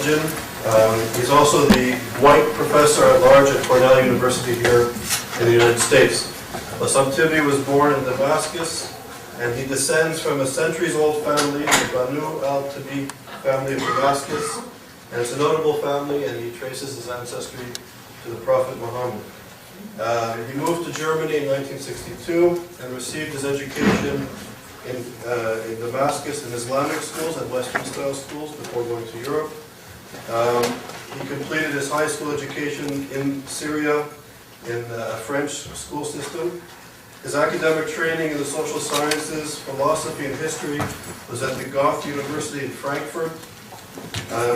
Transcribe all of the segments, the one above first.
religion. He's also the white professor at large at Cornell University here in the United States. Bassam Tibi was born in Damascus, and he descends from a centuries-old family, the Banu al-Tibi family of Damascus. And it's a notable family, and he traces his ancestry to the Prophet Muhammad. He moved to Germany in 1962 and received his education in Damascus in Islamic schools and Western-style schools before going to Europe. He completed his high school education in Syria in a French school system. His academic training in the social sciences, philosophy, and history was at the Goethe University in Frankfurt,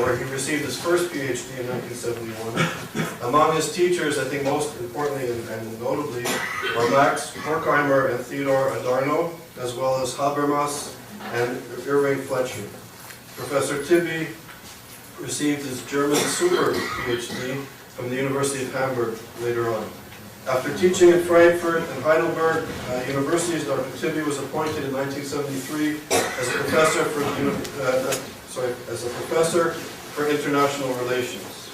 where he received his first PhD in 1971. Among his teachers, I think most importantly and notably, are Max Horkheimer and Theodor Adorno, as well as Habermas and Irving Fletcher. Professor Tibi received his German super PhD from the University of Hamburg later on. After teaching in Frankfurt and Heidelberg universities, Dr. Tibi was appointed in 1973 as a professor for international relations.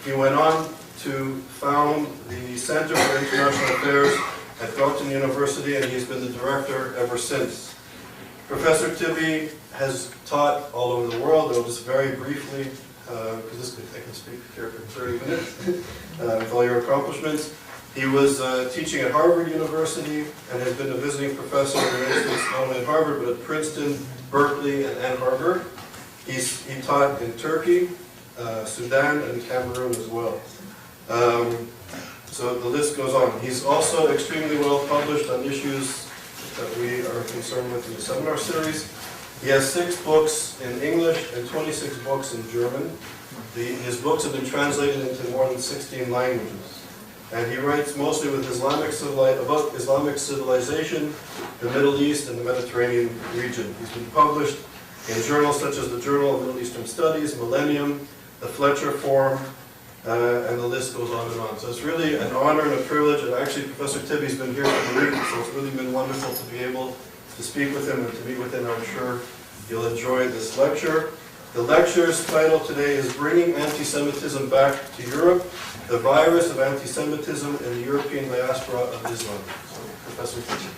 He went on to found the Center for International Affairs at Goettingen University, and he's been the director ever since. Professor Tibi has taught all over the world. I'll just very briefly, because I can speak here for 30 minutes, with all your accomplishments. He was teaching at Harvard University and has been a visiting professor in the United States, not only at Harvard, but at Princeton, Berkeley, and Ann Arbor. He taught in Turkey, Sudan, and Cameroon as well. So the list goes on. He's also extremely well published on issues that we are concerned with in the seminar series. He has 6 books in English and 26 books in German. His books have been translated into more than 16 languages. And he writes mostly with about Islamic civilization, the Middle East, and the Mediterranean region. He's been published in journals such as the Journal of Middle Eastern Studies, Millennium, the Fletcher Forum, and the list goes on and on. So it's really an honor and a privilege, and actually Professor Tibi's been here for the week, so it's really been wonderful to be able to speak with him and to meet with him. I'm sure you'll enjoy this lecture. The lecture's title today is Bringing Anti-Semitism Back to Europe, the Virus of Anti-Semitism in the European Diaspora of Islam. So, Professor Tibi.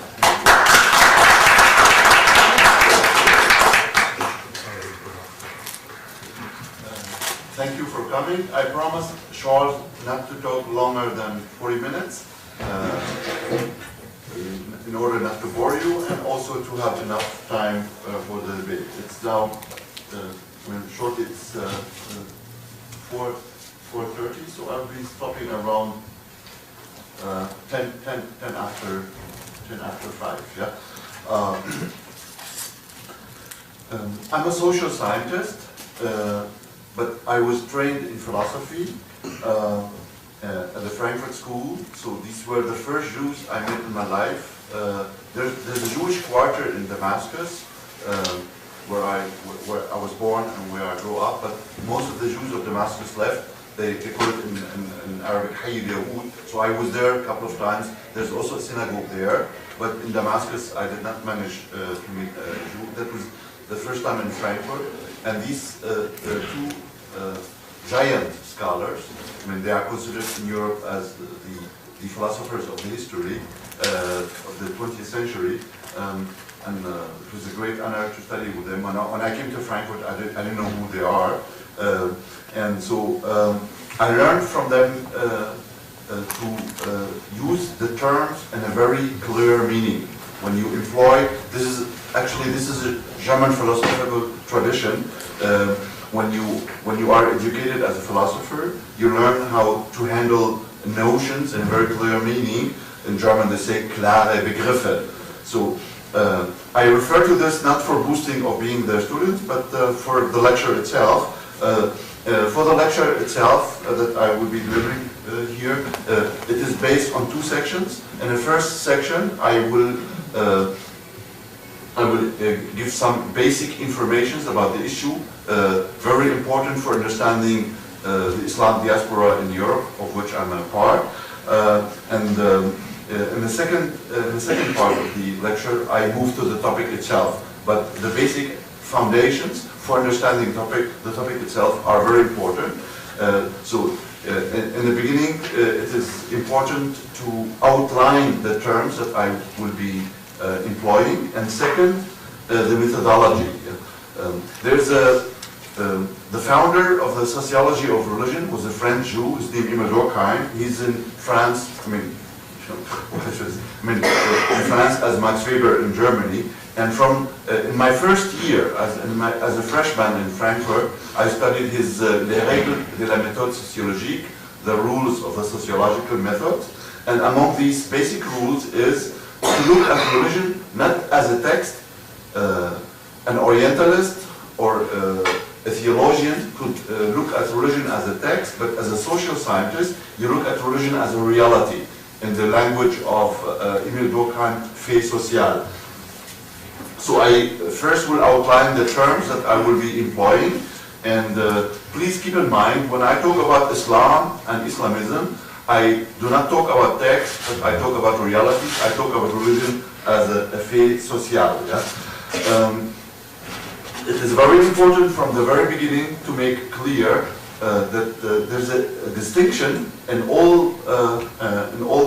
Thank you for coming. I promised Charles not to talk longer than 40 minutes in order not to bore you, and also to have enough time for the debate. It's now, shortly it's 4:30, so I'll be stopping around 10 after 5. Yeah. I'm a social scientist. But I was trained in philosophy at the Frankfurt School, so these were the first Jews I met in my life. There's a Jewish quarter in Damascus where I was born and where I grew up, but most of the Jews of Damascus left. They call it in Arabic Hayy Yahud, so I was there a couple of times. There's also a synagogue there, but in Damascus I did not manage to meet a Jew. That was the first time in Frankfurt. And these two giant scholars, I mean, they are considered in Europe as the philosophers of the history of the 20th century, and it was a great honor to study with them. When I came to Frankfurt, I didn't know who they are, and so I learned from them to use the terms in a very clear meaning. When you employ, this is a German philosophical tradition. When you are educated as a philosopher, you learn how to handle notions in a very clear meaning. In German they say klare Begriffe. So I refer to this not for boosting of being the students, but for the lecture itself. For the lecture itself that I will be delivering here, it is based on 2 sections. In the first section, I will give some basic information about the issue, very important for understanding the Islam diaspora in Europe, of which I'm a part. In the second part of the lecture, I move to the topic itself. But the basic foundations for understanding the topic itself are very important. In the beginning, it is important to outline the terms that I will be employing, and second, the methodology. The founder of the sociology of religion was a French Jew. His name is Emile Durkheim. He's in France. In France as Max Weber in Germany. And from in my first year as a freshman in Frankfurt, I studied his Les règles de la méthode sociologique, the rules of the sociological method. And among these basic rules is to look at religion not as a text. An Orientalist or a theologian could look at religion as a text, but as a social scientist, you look at religion as a reality, in the language of Emile Durkheim, fait social. So I first will outline the terms that I will be employing, and please keep in mind, when I talk about Islam and Islamism, I do not talk about text, but I talk about reality. I talk about religion as a fait social. Yeah? It is very important from the very beginning to make clear that there's a distinction in all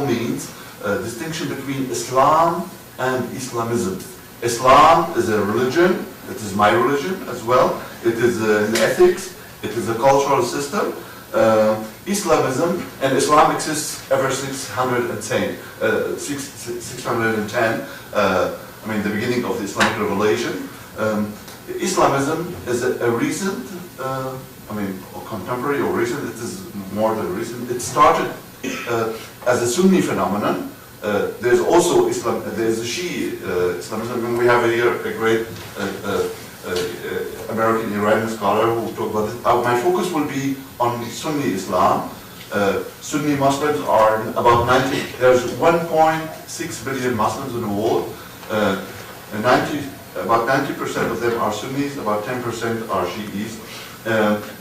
means, a distinction between Islam and Islamism. Islam is a religion, it is my religion as well, it is an ethics, it is a cultural system. Islamism, and Islam exists ever 610, the beginning of the Islamic revelation. Islamism is a recent, contemporary or recent, it is more than recent. It started as a Sunni phenomenon. There's also Islam, there's a Shi'i Islamism, and we have here a great American Iranian scholar who talk about this. My focus will be on Sunni Islam. Sunni Muslims are about 90, there's 1.6 billion Muslims in the world. About 90% of them are Sunnis, about 10% are Shi'is.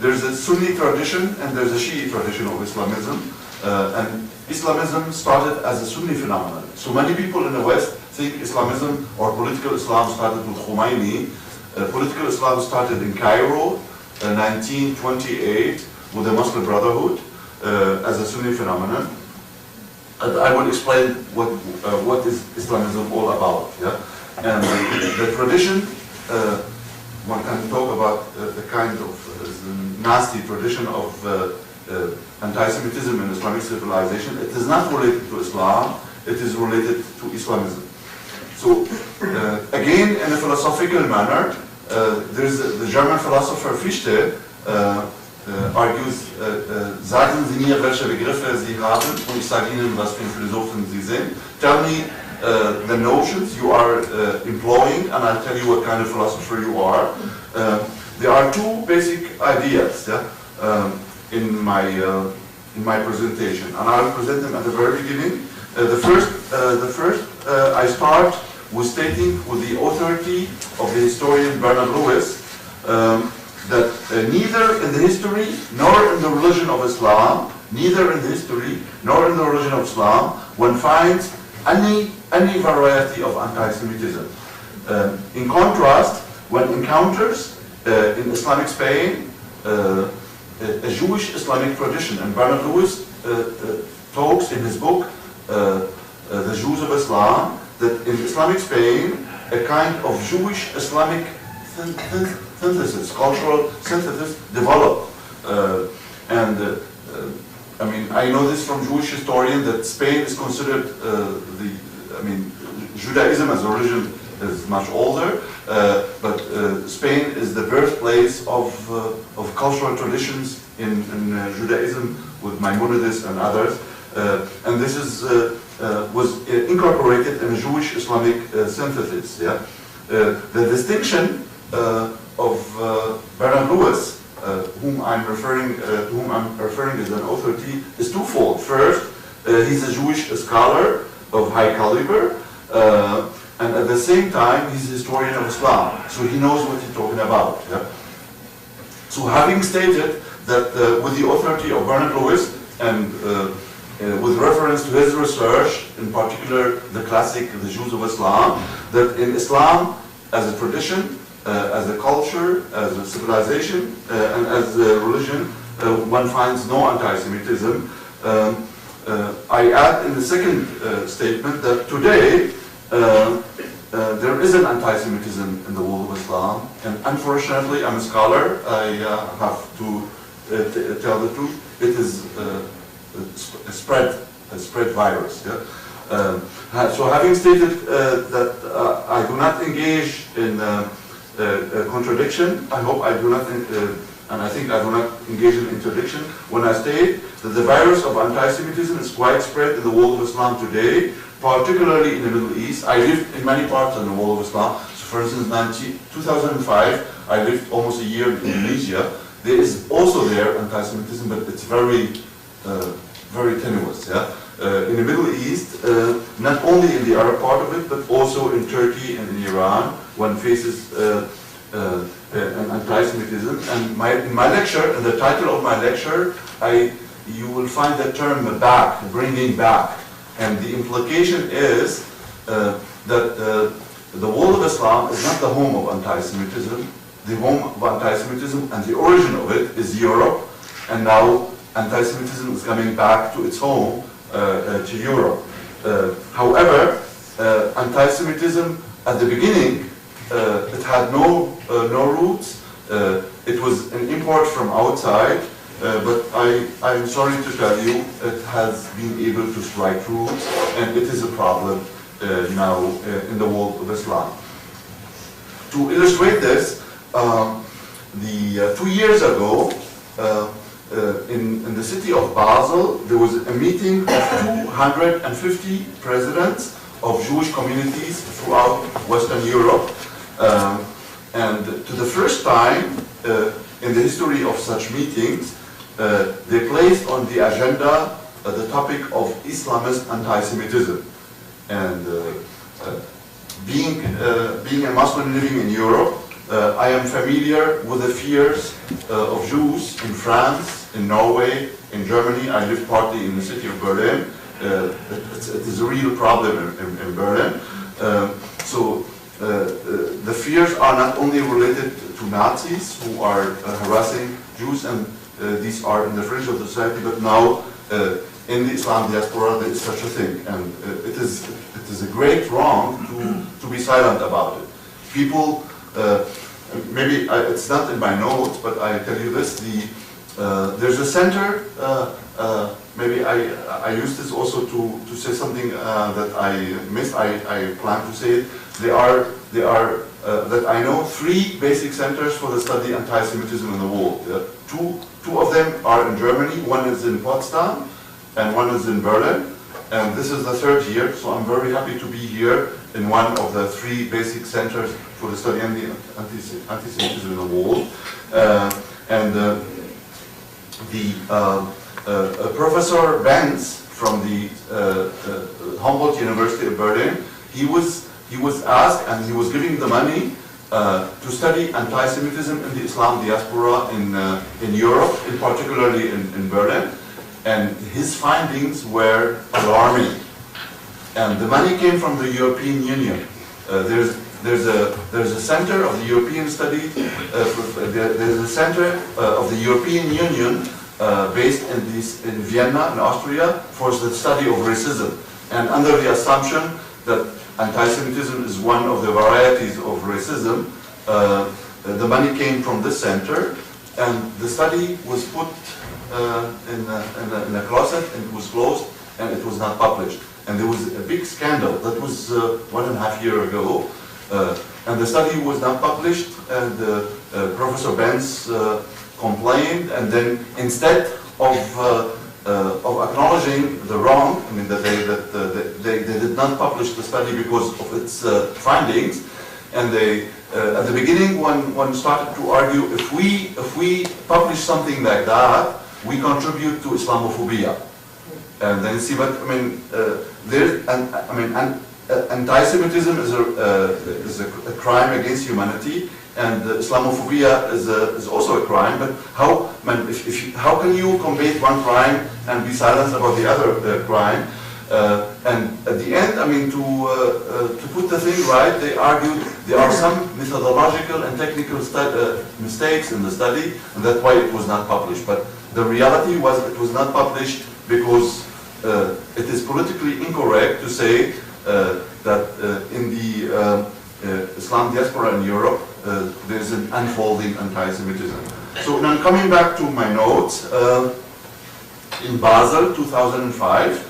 There's a Sunni tradition and there's a Shi'i tradition of Islamism. And Islamism started as a Sunni phenomenon. So many people in the West think Islamism or political Islam started with Khomeini. Political Islam started in Cairo, 1928, with the Muslim Brotherhood as a Sunni phenomenon. And I will explain what is Islamism all about. Yeah? And the tradition, one can talk about the kind of nasty tradition of anti-Semitism in Islamic civilization. It is not related to Islam, it is related to Islamism. So, again, in a philosophical manner, there's the German philosopher Fichte argues, sagen Sie mir, welche Begriffe Sie haben, und ich sage Ihnen, was für Philosophen Sie sind. Tell me the notions you are employing, and I'll tell you what kind of philosopher you are. There are two basic ideas, yeah, in my presentation, and I'll present them at the very beginning. The first I start with stating with the authority of the historian Bernard Lewis that neither in the history nor in the religion of Islam, one finds any variety of anti-Semitism. In contrast, one encounters in Islamic Spain a Jewish Islamic tradition, and Bernard Lewis talks in his book The Jews of Islam that in Islamic Spain a kind of Jewish Islamic synthesis, cultural synthesis developed. I know this from Jewish historian that Spain is considered Judaism as a religion is much older, but Spain is the birthplace of cultural traditions in Judaism with Maimonides and others, and this was incorporated in a Jewish Islamic synthesis. Yeah? The distinction of Bernard Lewis, whom I'm referring as an authority, is twofold. First, he's a Jewish scholar of high caliber, and at the same time, he's a historian of Islam, so he knows what he's talking about. Yeah? So having stated that with the authority of Bernard Lewis, and with reference to his research, in particular the classic, The Jews of Islam, that in Islam, as a tradition, as a culture, as a civilization, and as a religion, one finds no anti-Semitism. I add in the second statement that today there is an anti-Semitism in the world of Islam, and unfortunately, I'm a scholar, I have to tell the truth, it is a spread virus. Yeah? So having stated that I do not engage in contradiction, I hope I do not, and I think I do not engage in interdiction when I state that the virus of anti-Semitism is widespread in the world of Islam today, particularly in the Middle East. I lived in many parts of the world of Islam. So for instance, 2005, I lived almost a year in Indonesia. There is also there anti-Semitism, but it's very, very tenuous. Yeah? In the Middle East, not only in the Arab part of it, but also in Turkey and in Iran, one faces an anti-Semitism. And in my lecture, in the title of my lecture, you will find the term back, bringing back. And the implication is that the world of Islam is not the home of anti-Semitism. The home of anti-Semitism and the origin of it is Europe, and now anti-Semitism is coming back to its home, to Europe. However, anti-Semitism at the beginning, it had no roots. It was an import from outside, but I'm sorry to tell you, it has been able to strike roots, and it is a problem now in the world of Islam. To illustrate this, 2 years ago, in the city of Basel, there was a meeting of 250 presidents of Jewish communities throughout Western Europe. And to the first time in the history of such meetings, they placed on the agenda the topic of Islamist anti-Semitism. And being a Muslim living in Europe, I am familiar with the fears of Jews in France, in Norway, in Germany. I live partly in the city of Berlin. It is a real problem in Berlin. So the fears are not only related to Nazis who are harassing Jews, and these are in the fringe of the society, but now in the Islam diaspora there is such a thing, and it is a great wrong to be silent about it. People, maybe it's not in my notes, but I tell you this: there's a center. Maybe I use this also to say something that I missed. I plan to say it. There are that I know 3 basic centers for the study anti-Semitism in the world. Two of them are in Germany. One is in Potsdam, and one is in Berlin. And this is the 3rd year, so I'm very happy to be here in one of the 3 basic centers for the study of anti-Semitism in the world. Professor Benz from the Humboldt University of Berlin, he was asked, and he was giving the money to study anti-Semitism in the Islam diaspora in Europe, particularly in Berlin. And his findings were alarming. And the money came from the European Union. There's a center of the European study. There's a center of the European Union based in Vienna, in Austria, for the study of racism. And under the assumption that anti-Semitism is one of the varieties of racism, the money came from this center, and the study was put in a closet, and it was closed, and it was not published. And there was a big scandal. That was 1.5 years ago, and the study was not published, and Professor Benz complained, and then instead of acknowledging the wrong, I mean that they did not publish the study because of its findings, and they at the beginning one started to argue, if we publish something like that, we contribute to Islamophobia. And then see, but I mean, anti-Semitism is a crime against humanity, and Islamophobia is also a crime. But how can you combat one crime and be silent about the other crime? And at the end, I mean, to put the thing right, they argued there are some methodological and technical mistakes in the study, and that's why it was not published. But the reality was it was not published because it is politically incorrect to say that in the Islam diaspora in Europe, there is an unfolding anti-Semitism. So now coming back to my notes, in Basel, 2005,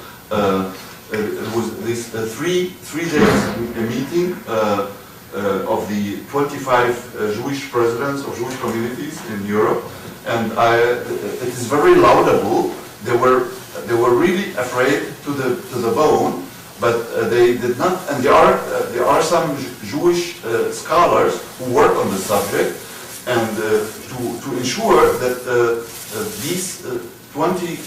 it was this three days meeting of the 25 Jewish presidents of Jewish communities in Europe, and it is very laudable. They were really afraid to the bone, but they did not. And there are some Jewish scholars who work on the subject, and to ensure that these 250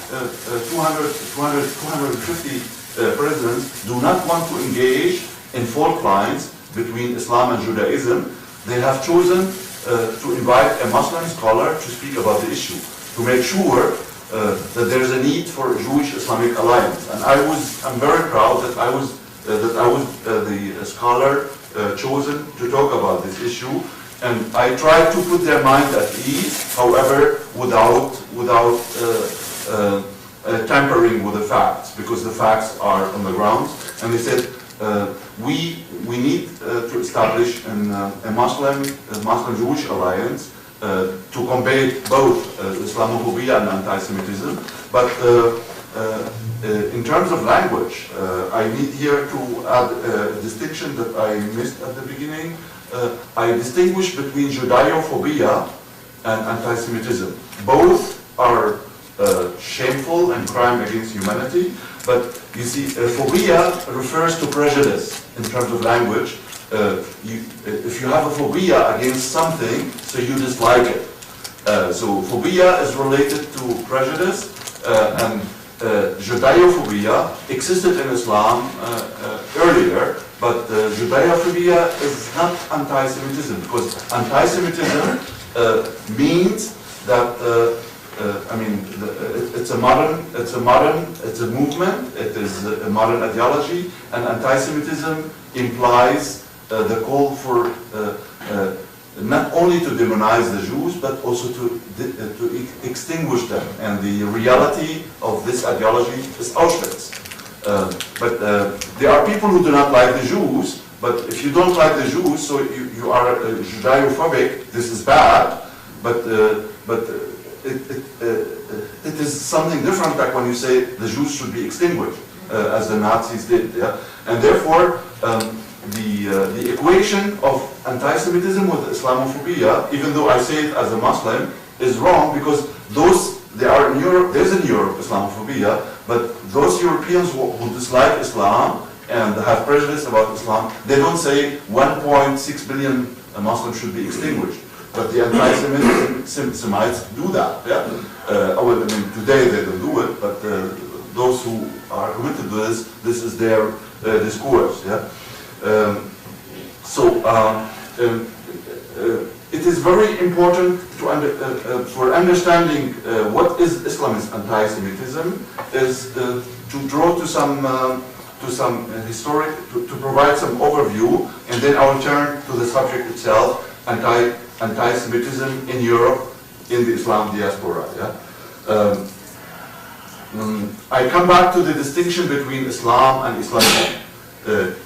presidents do not want to engage in fault lines between Islam and Judaism, they have chosen to invite a Muslim scholar to speak about the issue, to make sure that there is a need for a Jewish-Islamic alliance. And I'm very proud that I was the scholar chosen to talk about this issue. And I tried to put their mind at ease, however, without tampering with the facts, because the facts are on the ground. And they said, we need to establish a Muslim-Jewish alliance to combat both Islamophobia and anti-Semitism. But in terms of language, I need here to add a distinction that I missed at the beginning. I distinguish between Judaophobia and anti-Semitism. Both are shameful and crime against humanity, but you see, phobia refers to prejudice in terms of language. If you have a phobia against something, so you dislike it. So phobia is related to prejudice, and Judaophobia existed in Islam earlier, but Judaophobia is not anti-Semitism, because anti-Semitism means that it's a movement, it is a modern ideology, and anti-Semitism implies the call for not only to demonize the Jews, but also to extinguish them. And the reality of this ideology is Auschwitz. But there are people who do not like the Jews, but if you don't like the Jews, so you are Judaophobic, this is bad, but it is something different, like when you say the Jews should be extinguished, as the Nazis did. Yeah? And therefore, the equation of anti-Semitism with Islamophobia, even though I say it as a Muslim, is wrong, because there are in Europe, there's in Europe Islamophobia, but those Europeans who dislike Islam and have prejudice about Islam, they don't say 1.6 billion Muslims should be extinguished. But the anti-Semites do that. Yeah? Well, I mean, today they don't do it, but those who are committed to this is their discourse. Yeah? It is very important to for understanding what is Islamist anti-Semitism is to draw to some historic, to provide some overview, and then I will turn to the subject itself, anti-Semitism in Europe, in the Islam diaspora. Yeah? I come back to the distinction between Islam and Islamism.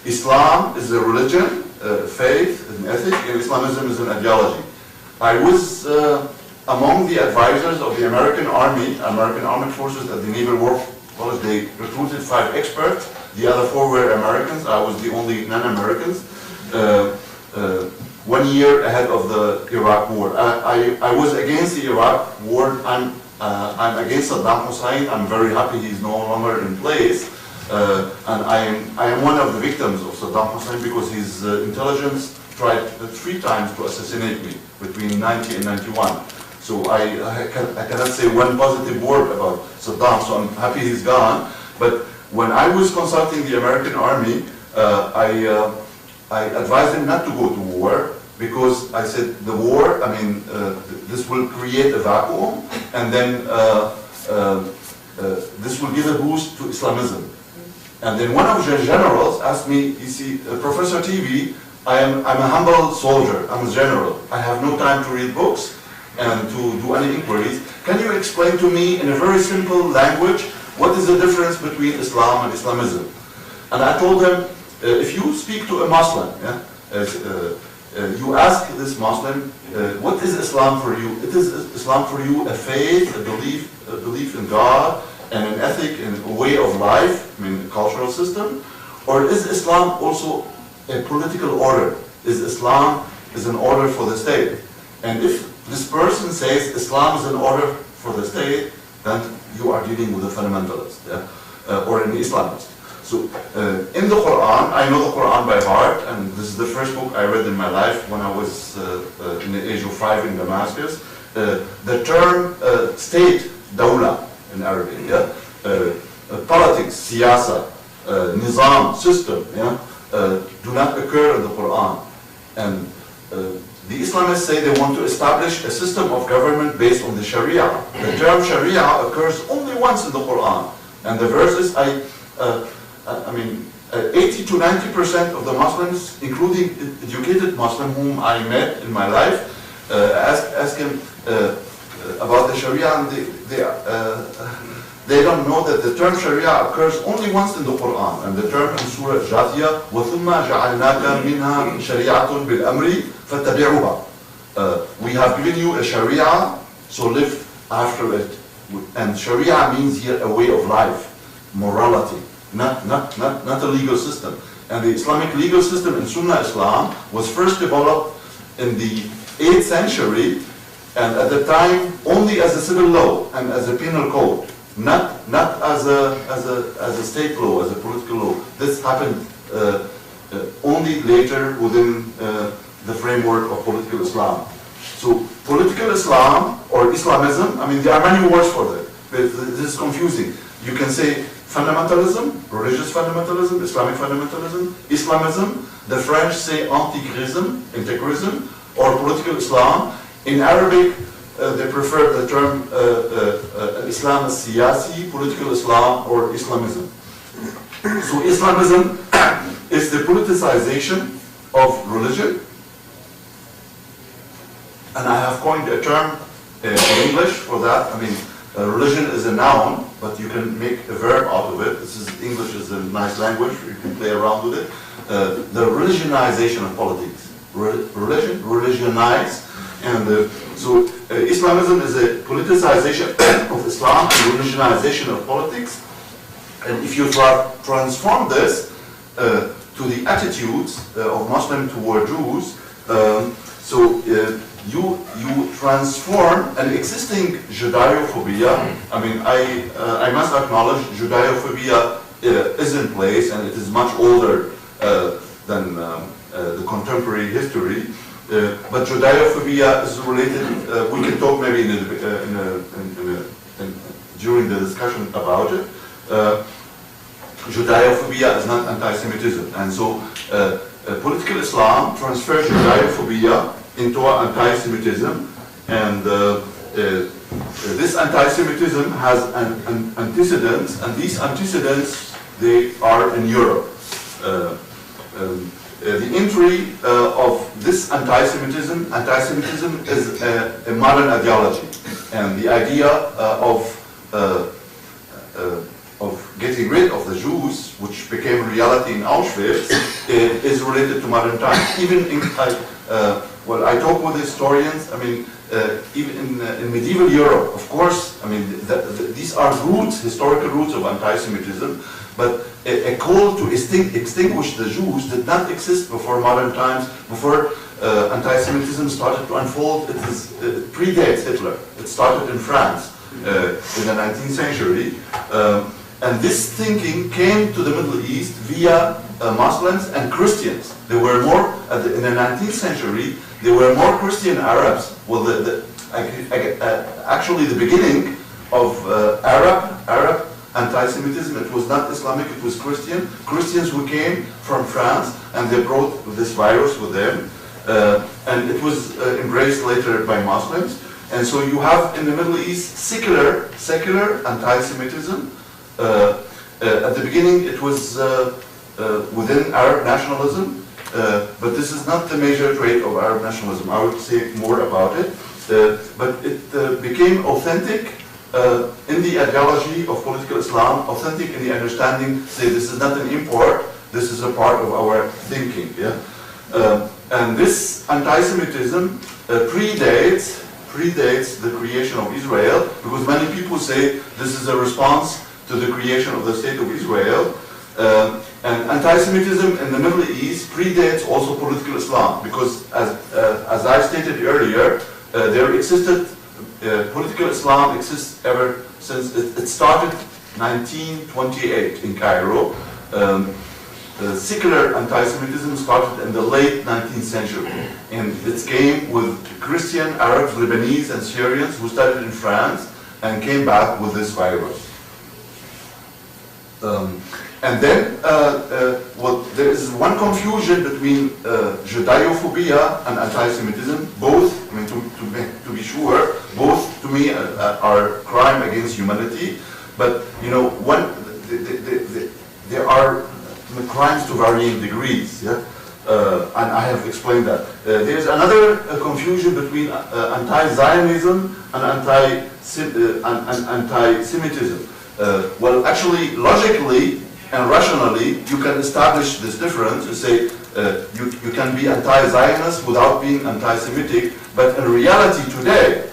Islam is a religion, faith, an ethic, and Islamism is an ideology. I was among the advisors of the American Army, American Armed Forces at the Naval War College. They recruited 5 experts. The other 4 were Americans. I was the only non-Americans. 1 year ahead of the Iraq War. I was against the Iraq War. I'm against Saddam Hussein. I'm very happy he's no longer in place. And I am one of the victims of Saddam Hussein because his intelligence tried 3 times to assassinate me between 90 and 91. So I cannot say one positive word about Saddam, so I'm happy he's gone. But when I was consulting the American Army, I advised them not to go to war because I said the war, I mean, this will create a vacuum, and then this will give a boost to Islamism. And then one of the generals asked me, you see, Professor Tibi, I'm a humble soldier, I'm a general. I have no time to read books and to do any inquiries. Can you explain to me in a very simple language, what is the difference between Islam and Islamism? And I told him, if you speak to a Muslim, you ask this Muslim, what is Islam for you? It is Islam for you a faith, a belief in God, and an ethic and a way of life, I mean a cultural system? Or is Islam also a political order? Is Islam an order for the state? And if this person says Islam is an order for the state, then you are dealing with a fundamentalist, or an Islamist. So in the Quran, I know the Quran by heart, and this is the first book I read in my life when I was in the age of 5 in Damascus. The term state, dawla in Arabic, politics, siyasa, nizam, system, do not occur in the Quran. And the Islamists say they want to establish a system of government based on the Sharia. The term Sharia occurs only once in the Quran. And the verses, 80 to 90% of the Muslims, including educated Muslims whom I met in my life, ask him about the Sharia, and they don't know that the term Sharia occurs only once in the Quran, and the term in Surah Jathiyah, وَثُمَّ جَعَلْنَاكَ مِنْهَا شَرِيعَةٌ بِالْأَمْرِ فَاتَّبِعُوهَا. We have given you a Sharia, so live after it. And Sharia means here a way of life, morality, not a legal system. And the Islamic legal system in Sunnah Islam was first developed in the 8th century, and at the time only as a civil law and as a penal code, not as a state law, as a political law. This happened only later within the framework of political Islam. So political Islam or Islamism, there are many words for that. This is confusing. You can say fundamentalism, religious fundamentalism, Islamic fundamentalism, Islamism. The French say integrism, or political Islam. In Arabic, they prefer the term Islam as-siyasi, political Islam, or Islamism. So Islamism is the politicization of religion. And I have coined a term in English for that. Religion is a noun, but you can make a verb out of it. English is a nice language, you can play around with it. The religionization of politics. Religionize. And so Islamism is a politicization of Islam and religionization of politics. And if you transform this to the attitudes of Muslims toward Jews, you transform an existing Judeophobia. I must acknowledge Judeophobia is in place, and it is much older than the contemporary history. But Judeophobia is related. We can talk maybe during the discussion about it. Judeophobia is not anti-Semitism, and so political Islam transfers Judeophobia into anti-Semitism, and this anti-Semitism has an antecedents, and these antecedents, they are in Europe. The entry of this anti-Semitism is a modern ideology, and the idea of getting rid of the Jews, which became reality in Auschwitz, is related to modern times. Even in I talk with historians. Even in medieval Europe, of course. These are historical roots of anti-Semitism, but a call to extinguish the Jews did not exist before modern times. Before anti-Semitism started to unfold, it predates Hitler. It started in France in the 19th century. And this thinking came to the Middle East via Muslims and Christians. There were more, in the 19th century, there were more Christian Arabs. Well, actually the beginning of Arab anti-Semitism, it was not Islamic, it was Christian. Christians who came from France, and they brought this virus with them. And it was embraced later by Muslims. And so you have in the Middle East secular anti-Semitism, At the beginning, it was within Arab nationalism, but this is not the major trait of Arab nationalism. I would say more about it. But it became authentic in the ideology of political Islam, authentic in the understanding, say this is not an import, this is a part of our thinking. Yeah? And this anti-Semitism predates the creation of Israel, because many people say this is a response to the creation of the State of Israel. And anti-Semitism in the Middle East predates also political Islam, because as I stated earlier, there existed, political Islam exists ever since, it started 1928 in Cairo. Secular anti-Semitism started in the late 19th century, and it came with Christian, Arabs, Lebanese, and Syrians who studied in France and came back with this virus. And then, well, there is one confusion between Judeophobia and anti-Semitism. Both, I mean, to be sure, both to me are crime against humanity. But you know, there are crimes to varying degrees. Yeah, and I have explained that. There is another confusion between anti-Zionism and anti-Semitism. Well, actually, logically and rationally, you can establish this difference. You say you can be anti-Zionist without being anti-Semitic, but in reality today,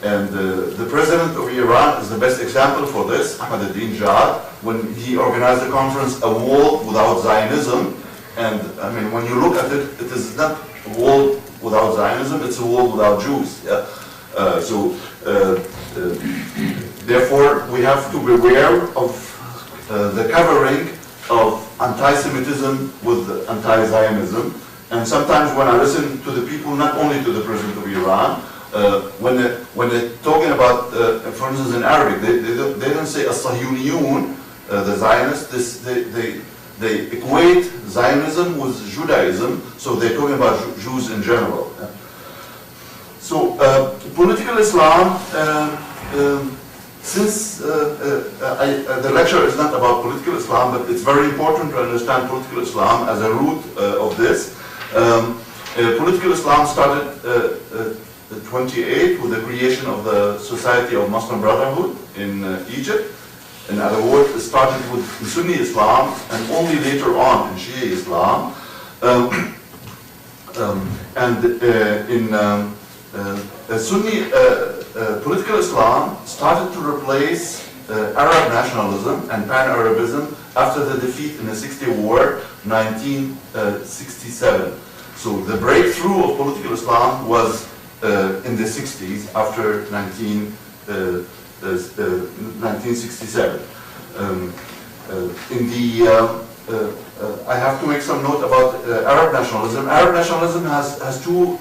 and the president of Iran is the best example for this, Ahmadinejad, when he organized a conference, A Wall Without Zionism. And I mean, when you look at it, it is not a wall without Zionism, it's a wall without Jews. Yeah? Therefore, we have to beware of the covering of anti-Semitism with anti-Zionism. And sometimes when I listen to the people, not only to the president of Iran, when they're talking about, for instance, in Arabic, they don't say as-Sahyuniyun, the Zionists. They equate Zionism with Judaism, so they're talking about Jews in general. Yeah? So political Islam, since the lecture is not about political Islam, but it's very important to understand political Islam as a root of this. Political Islam started 28 with the creation of the Society of Muslim Brotherhood in Egypt. In other words, it started with Sunni Islam and only later on in Shia Islam. Sunni political Islam started to replace Arab nationalism and pan-Arabism after the defeat in the 60 War, 1967. So the breakthrough of political Islam was in the 60s, after 1967. I have to make some note about Arab nationalism. Arab nationalism has two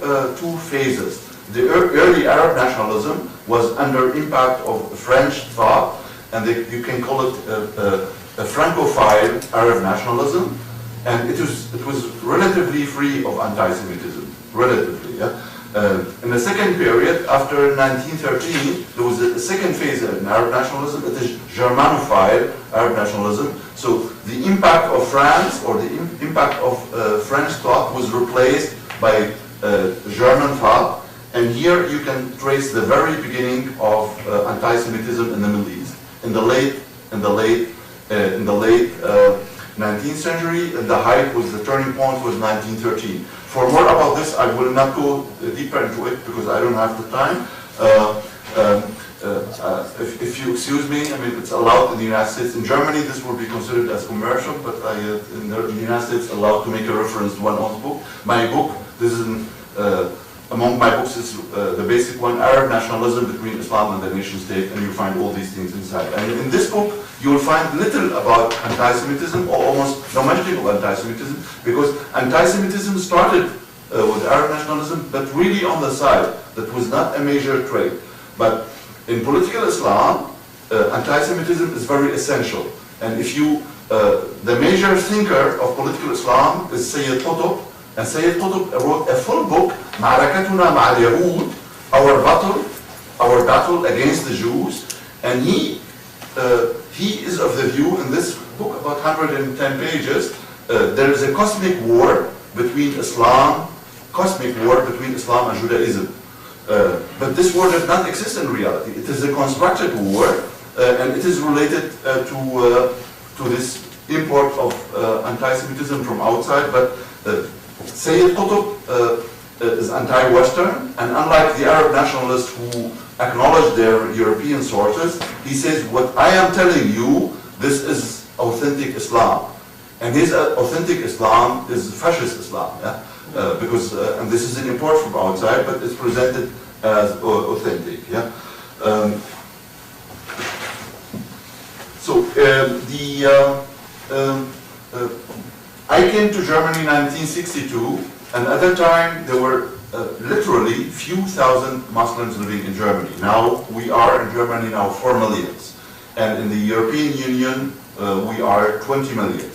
phases. The early Arab nationalism was under impact of French thought, and you can call it a Francophile Arab nationalism, and it was relatively free of anti-Semitism, relatively. Yeah? In the second period, after 1913, there was a second phase in Arab nationalism. It is Germanophile Arab nationalism. So the impact of France, or the impact of French thought, was replaced by German thought. And here you can trace the very beginning of anti-Semitism in the Middle East. In the late 19th century, and the height was, the turning point was 1913. For more about this, I will not go deeper into it because I don't have the time. If you excuse me, I mean, it's allowed in the United States. In Germany, this will be considered as commercial, but in the United States, allowed to make a reference to one own book. My book, this is among my books, is the basic one, Arab Nationalism Between Islam and the Nation State, and you find all these things inside. And in this book, you will find little about anti-Semitism, or almost no mention of anti-Semitism, because anti-Semitism started with Arab nationalism, but really on the side. That was not a major trait. But in political Islam, anti-Semitism is very essential. And if you, the major thinker of political Islam is Sayyid Qutb, and Sayyid Qutb wrote a full book, Ma'arakatuna Ma'al Yahud, our battle against the Jews, and he he is of the view, in this book, about 110 pages, there is a cosmic war between Islam and Judaism. But this war does not exist in reality. It is a constructed war, and it is related to this import of anti-Semitism from outside. But Sayyid Qutb is anti-Western, and unlike the Arab nationalists who acknowledge their European sources, he says, what I am telling you, this is authentic Islam. And his authentic Islam is fascist Islam, yeah? And this is an import from outside, but it's presented as authentic, yeah? I came to Germany in 1962, and at that time there were literally few thousand Muslims living in Germany. Now we are in Germany now 4 million, and in the European Union we are 20 million.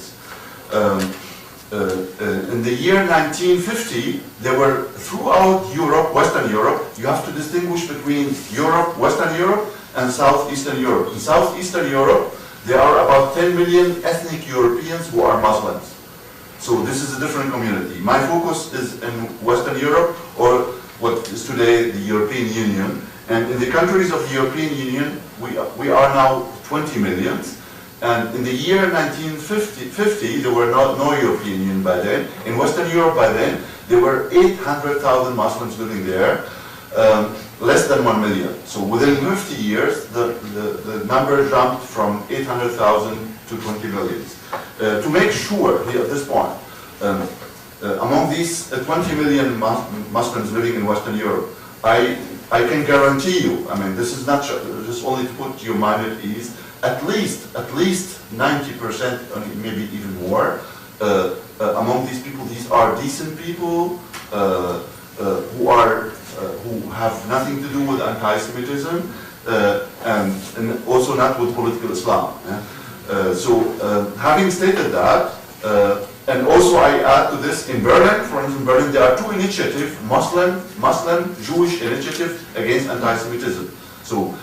In the year 1950, there were throughout Europe, Western Europe, you have to distinguish between Europe, Western Europe, and Southeastern Europe. In Southeastern Europe, there are about 10 million ethnic Europeans who are Muslims. So this is a different community. My focus is in Western Europe, or what is today the European Union. And in the countries of the European Union, we are now 20 million. And in the year 1950, there were no European Union by then. In Western Europe by then, there were 800,000 Muslims living there, less than 1 million. So within 50 years, the number jumped from 800,000 to 20 million. To make sure here at this point, among these 20 million Muslims living in Western Europe, I can guarantee you, I mean, this is not just only to put your mind at ease, at least 90%, maybe even more, among these people, these are decent people who have nothing to do with anti-Semitism and also not with political Islam. Having stated that, and also I add to this, in Berlin, for instance, in Berlin, there are 2 initiatives, Muslim-Jewish initiative against anti-Semitism. So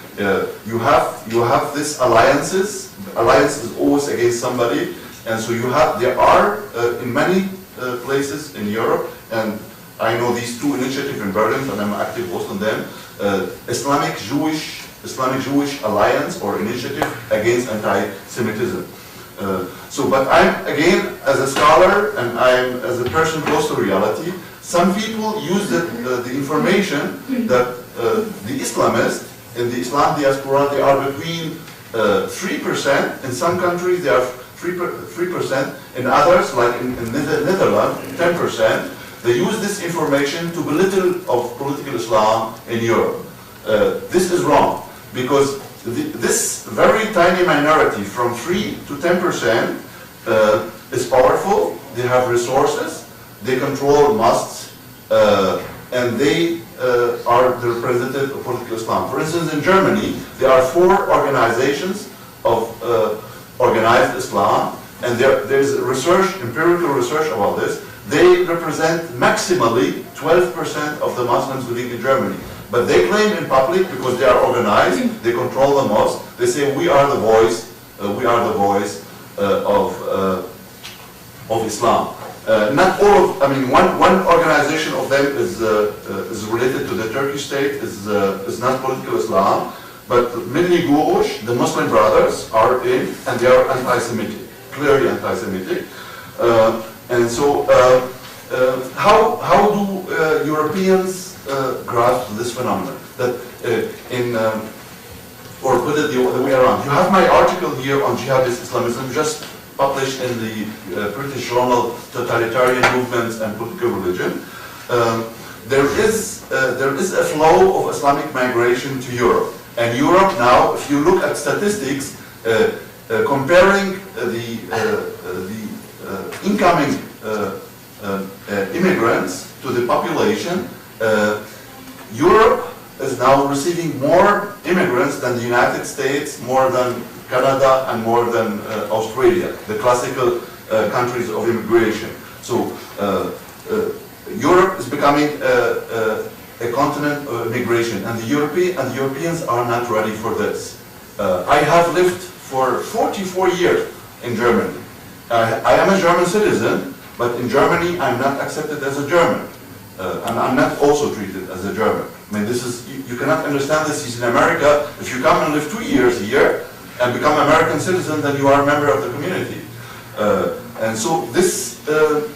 you have this alliances. Alliance is always against somebody, and so there are in many places in Europe, and I know these 2 initiatives in Berlin, and I'm active also in them. Islamic Jewish Alliance or Initiative against Anti-Semitism. But I'm again as a scholar and I'm as a person close to reality. Some people use the information that the Islamists in the Islam diaspora, they are between 3%, in some countries they are 3%, in others, like in Netherlands, 10%, they use this information to belittle of political Islam in Europe. This is wrong, because this very tiny minority from 3 to 10% is powerful, they have resources, they control mosques, and they are the representative of political Islam. For instance, in Germany, there are 4 organizations of organized Islam, and there is empirical research about this. They represent maximally 12% of the Muslims living in Germany. But they claim in public, because they are organized, they control the mosque, they say we are the voice of Islam. Not all of, I mean, one organization of them is related to the Turkish state, is not political Islam, but mainly Gurush, the Muslim Brothers, are in, and they are anti-Semitic, clearly anti-Semitic. And so, how do Europeans grasp this phenomenon? That or put it the other way around. You have my article here on jihadist Islamism, just published in the British journal Totalitarian Movements and Political Religion. There is a flow of Islamic migration to Europe. And Europe now, if you look at statistics, comparing the incoming immigrants to the population, Europe is now receiving more immigrants than the United States, more than Canada, and more than Australia, the classical countries of immigration. So Europe is becoming a continent of immigration, and the Europeans are not ready for this. I have lived for 44 years in Germany. I am a German citizen, but in Germany I'm not accepted as a German. And I'm not also treated as a German. I mean, this is, you cannot understand this. He's in America. If you come and live 2 years here and become an American citizen, then you are a member of the community. And so this, the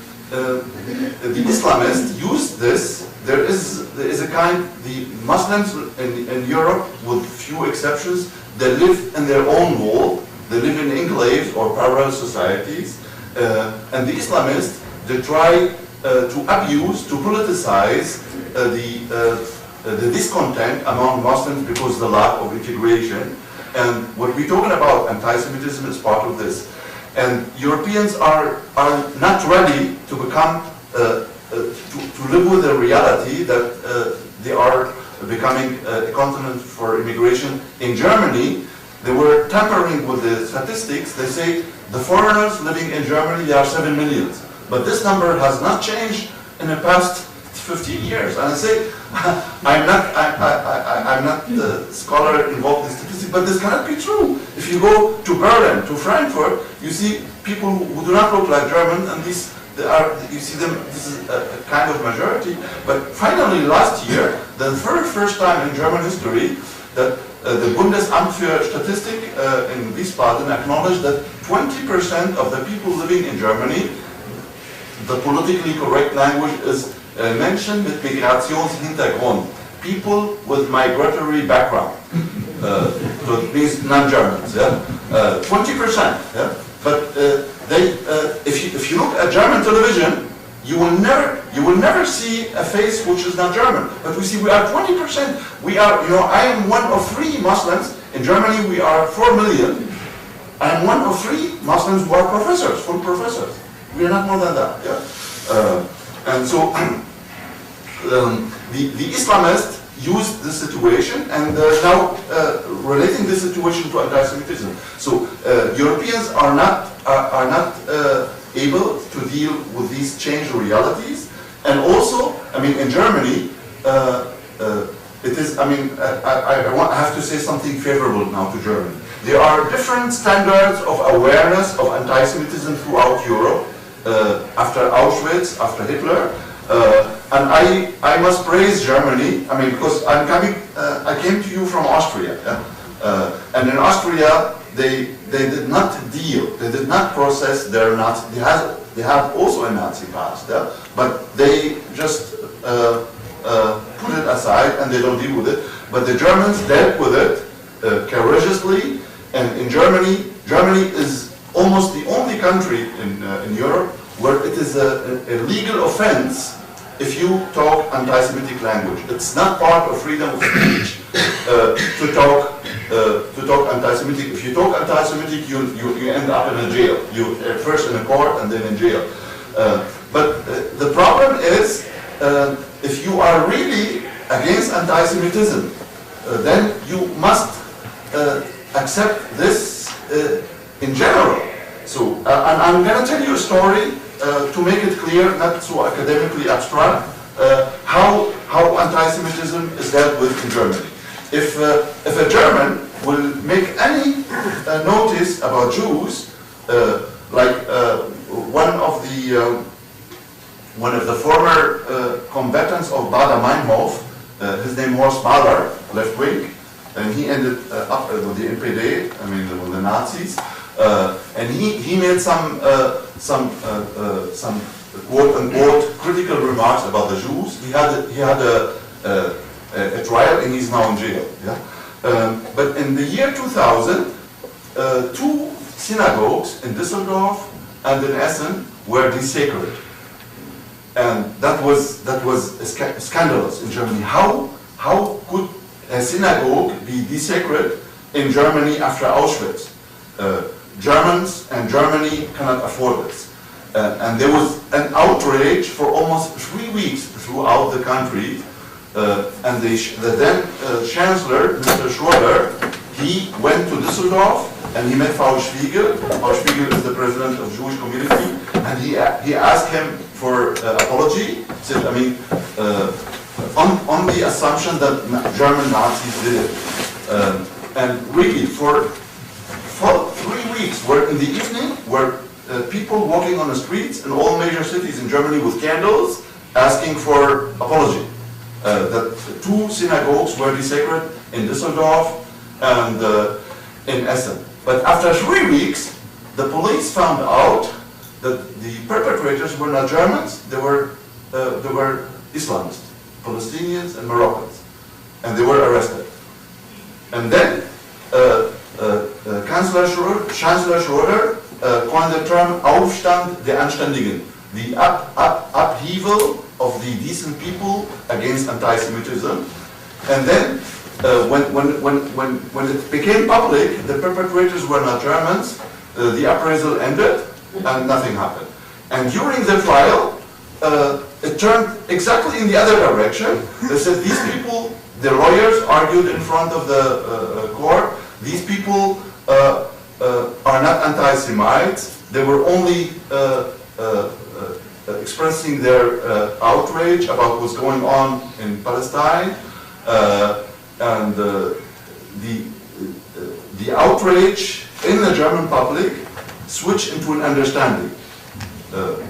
Islamists use this. There is a kind, the Muslims in Europe, with few exceptions, they live in their own world. They live in enclaves or parallel societies. And the Islamists, they try to abuse, to politicize the discontent among Muslims because of the lack of integration. And what we're talking about, anti-Semitism, is part of this. And Europeans are not ready to become, to live with the reality that they are becoming a continent for immigration. In Germany, they were tampering with the statistics. They say the foreigners living in Germany, there are 7 million. But this number has not changed in the past 15 years. And I say, I'm not the scholar involved in statistics, but this cannot be true. If you go to Berlin, to Frankfurt, you see people who do not look like German, and you see them, this is a kind of majority. But finally, last year, the very first time in German history, that the Bundesamt für Statistik in Wiesbaden acknowledged that 20% of the people living in Germany, the politically correct language is mentioned with Migrationshintergrund, people with migratory background. So it means non-Germans, yeah? 20%, yeah? But if you look at German television, you will never see a face which is not German. But we see we are 20%. We are, I am one of 3 Muslims. In Germany, we are 4 million. I am one of 3 Muslims who are professors, full professors. We are not more than that. Yeah? And so the Islamists use this situation and now relating this situation to anti-Semitism. So Europeans are not able to deal with these changed realities, and also, I mean, in Germany, it is. I mean, I have to say something favorable now to Germany. There are different standards of awareness of anti-Semitism throughout Europe. After Auschwitz, after Hitler, and I must praise Germany. I mean, because I came to you from Austria, yeah? And in Austria they did not deal, they did not process their Nazi. They have also a Nazi past, yeah? But they just put it aside and they don't deal with it. But the Germans dealt with it courageously, and in Germany is almost the only country in Europe where it is a legal offense if you talk anti-Semitic language. It's not part of freedom of speech to talk anti-Semitic. If you talk anti-Semitic, you end up in a jail. You first in a court and then in jail. But the problem is, if you are really against anti-Semitism, then you must accept this in general. So, and I'm going to tell you a story to make it clear, not so academically abstract, how anti-Semitism is dealt with in Germany. If a German will make any notice about Jews, like one of the former combatants of Bader-Meinhof, his name was Mahler, left wing, and he ended up with the NPD, I mean with the Nazis. And he made some quote-unquote critical remarks about the Jews. He had a trial and he's now in jail. Yeah? But in the year 2000, 2 synagogues in Düsseldorf and in Essen were desecrated, and that was scandalous in Germany. How could a synagogue be desecrated in Germany after Auschwitz? Germans and Germany cannot afford this. And there was an outrage for almost 3 weeks throughout the country. And the then Chancellor, Mr. Schroeder, he went to Düsseldorf and he met Paul Spiegel. Paul Spiegel is the president of the Jewish community, and he asked him for apology. He said, I mean, on the assumption that German Nazis did it. And really, for for 3 weeks, where in the evening, were people walking on the streets in all major cities in Germany with candles, asking for apology. That 2 synagogues were desecrated in Düsseldorf and in Essen. But after 3 weeks, the police found out that the perpetrators were not Germans, they were Islamists, Palestinians and Moroccans, and they were arrested. And then Chancellor Schröder coined the term Aufstand der Anständigen, the upheaval of the decent people against anti-Semitism. And then when it became public, the perpetrators were not Germans, the appraisal ended and nothing happened. And during the trial, it turned exactly in the other direction. They said these people, the lawyers argued in front of the court, these people are not anti-Semites, they were only expressing their outrage about what's going on in Palestine, and the outrage in the German public switched into an understanding.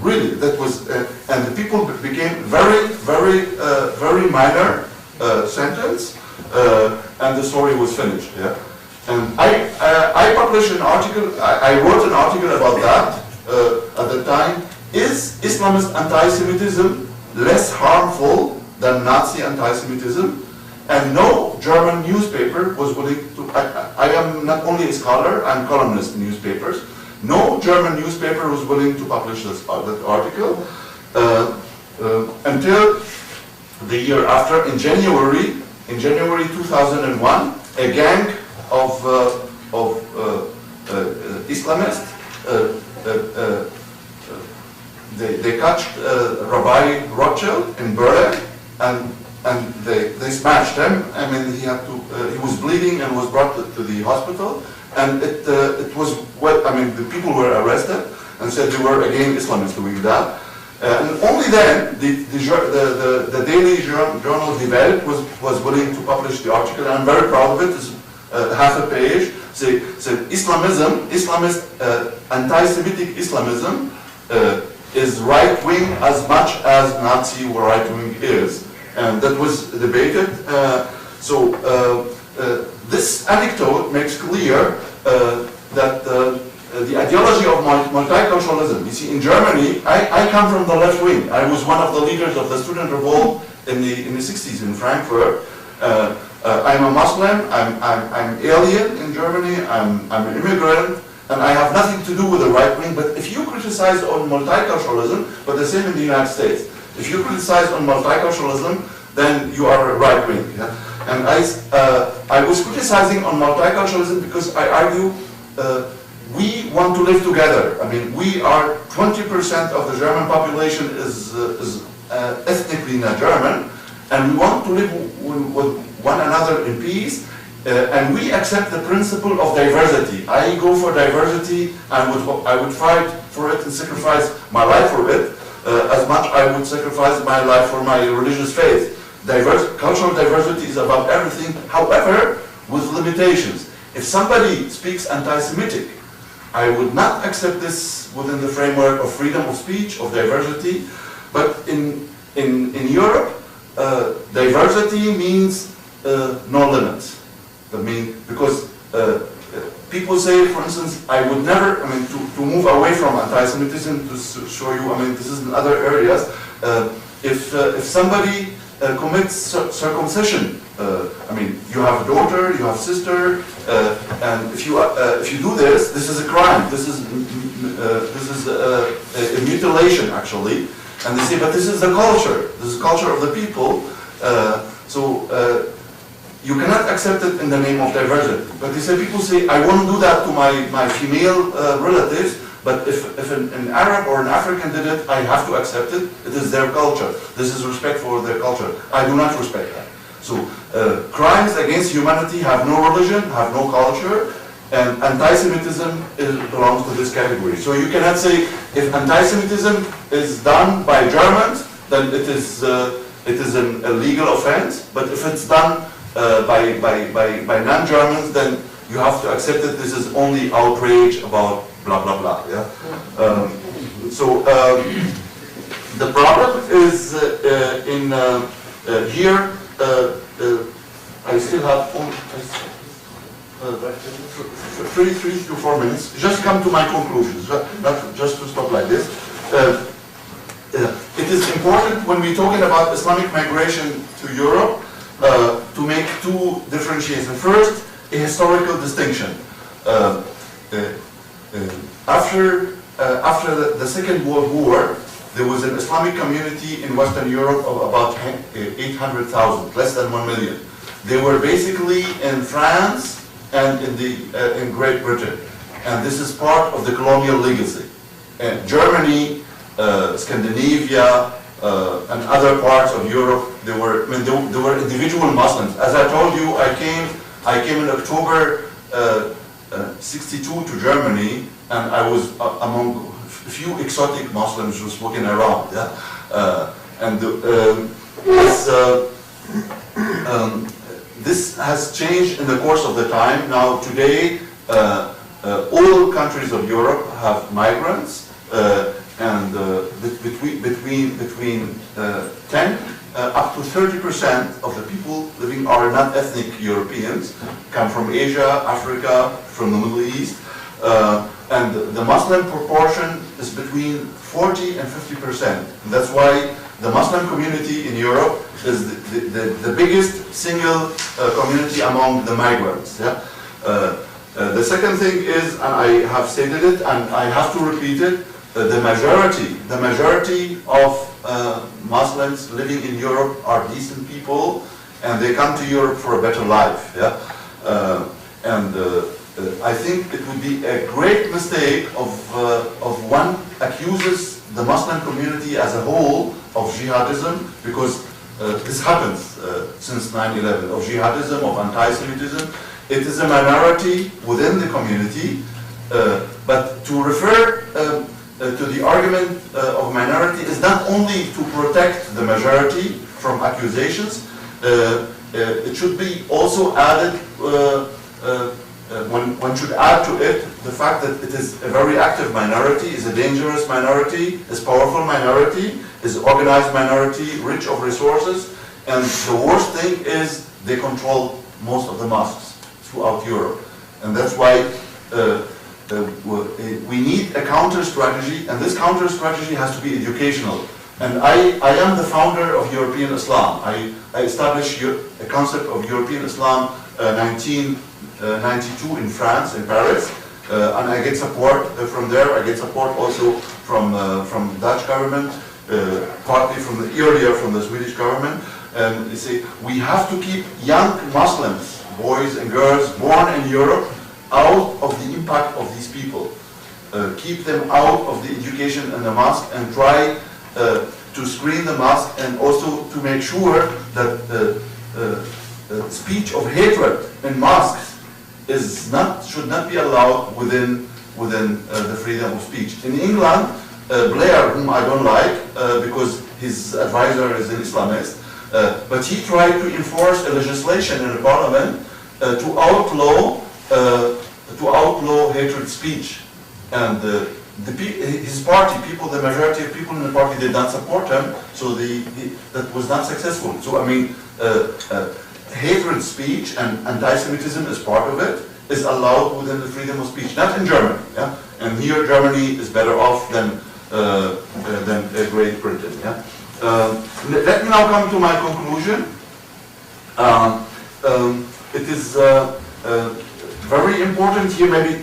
Really, that was, and the people became very minor sentence, and the story was finished. Yeah, and I published an article. I wrote an article about that at the time. Is Islamist anti-Semitism less harmful than Nazi anti-Semitism? And no German newspaper was willing to. I am not only a scholar; I'm columnist in newspapers. No German newspaper was willing to publish that article until the year after, in January 2001, a gang of Islamists they catched Rabbi Rothschild in Berlin and they smashed him. I mean, he was bleeding and was brought to the hospital. And it was what, I mean, the people were arrested and said they were again Islamists doing that. And only then the daily journal Die Welt was willing to publish the article. And I'm very proud of it. It's half a page. Said Islamist, anti-Semitic Islamism is right-wing as much as Nazi right-wing is. And that was debated. This anecdote makes clear that the ideology of multiculturalism, you see, in Germany, I come from the left wing. I was one of the leaders of the student revolt in the 60s in Frankfurt. I'm a Muslim, I'm alien in Germany, I'm an immigrant, and I have nothing to do with the right wing. But if you criticize on multiculturalism, but the same in the United States, if you criticize on multiculturalism, then you are a right wing. Yeah? And I was criticizing on multiculturalism because I argue we want to live together. I mean, we are 20% of the German population is ethnically not German, and we want to live with one another in peace, and we accept the principle of diversity. I go for diversity, and I would fight for it and sacrifice my life for it, as much I would sacrifice my life for my religious faith. Cultural diversity is about everything, however, with limitations. If somebody speaks anti-Semitic, I would not accept this within the framework of freedom of speech, of diversity. But in Europe, diversity means no limits. I mean, because people say, for instance, I would never, I mean, to move away from anti-Semitism, to show you, I mean, this is in other areas, if somebody commits circumcision, I mean, you have a daughter, you have a sister, and if you do this, this is a crime. This is a mutilation, actually. And they say, but this is the culture. This is the culture of the people. You cannot accept it in the name of diversity. But they say, people say, I won't do that to my female relatives. But if an Arab or an African did it, I have to accept it. It is their culture. This is respect for their culture. I do not respect that. So crimes against humanity have no religion, have no culture, and anti-Semitism belongs to this category. So you cannot say if anti-Semitism is done by Germans, then it is a legal offense. But if it's done by non-Germans, then you have to accept that this is only outrage about blah blah blah. Yeah. The problem is in here. I still have 3 to 4 minutes. Just come to my conclusions. Not just to stop like this. It is important when we're talking about Islamic migration to Europe to make 2 differentiations. First, a historical distinction. After the Second World War, there was an Islamic community in Western Europe of about 800,000, less than 1 million. They were basically in France and in Great Britain, and this is part of the colonial legacy. Germany, Scandinavia, and other parts of Europe, there were individual Muslims. As I told you, I came in October '62 to Germany, and I was among a few exotic Muslims who was walking around. Yeah? This has changed in the course of the time. Now today, all countries of Europe have migrants, and between 10 up to 30% of the people living are not ethnic Europeans, come from Asia, Africa, from the Middle East, and the Muslim proportion is between 40 and 50%. That's why the Muslim community in Europe is the biggest single community among the migrants. Yeah? The second thing is, and I have stated it, and I have to repeat it, the majority of Muslims living in Europe are decent people, and they come to Europe for a better life. Yeah? I think it would be a great mistake of one accuses the Muslim community as a whole of jihadism, because this happens since 9/11, of jihadism, of anti-Semitism. It is a minority within the community, but to refer to the argument of minority is not only to protect the majority from accusations, it should be also added, one should add to it the fact that it is a very active minority, is a dangerous minority, is powerful minority, is organized minority, rich of resources, and the worst thing is they control most of the mosques throughout Europe. And that's why we need a counter strategy, and this counter strategy has to be educational. And I am the founder of European Islam. I established a concept of European Islam 1992 in France, in Paris, and I get support from there. I get support also from the Dutch government, partly earlier from the Swedish government. And you see, we have to keep young Muslims, boys and girls born in Europe, out of the impact of these people. Keep them out of the education in the mosque, and try to screen the mosque, and also to make sure that speech of hatred in mosques should not be allowed within the freedom of speech. In England, Blair, whom I don't like because his advisor is an Islamist, but he tried to enforce a legislation in the parliament to outlaw hatred speech, and his party, the majority of people in the party did not support him, so that was not successful. So I mean, hatred speech and anti-Semitism is part of it, is allowed within the freedom of speech, not in Germany. Yeah? And here Germany is better off than Great Britain. Yeah? Let me now come to my conclusion. It is very important here maybe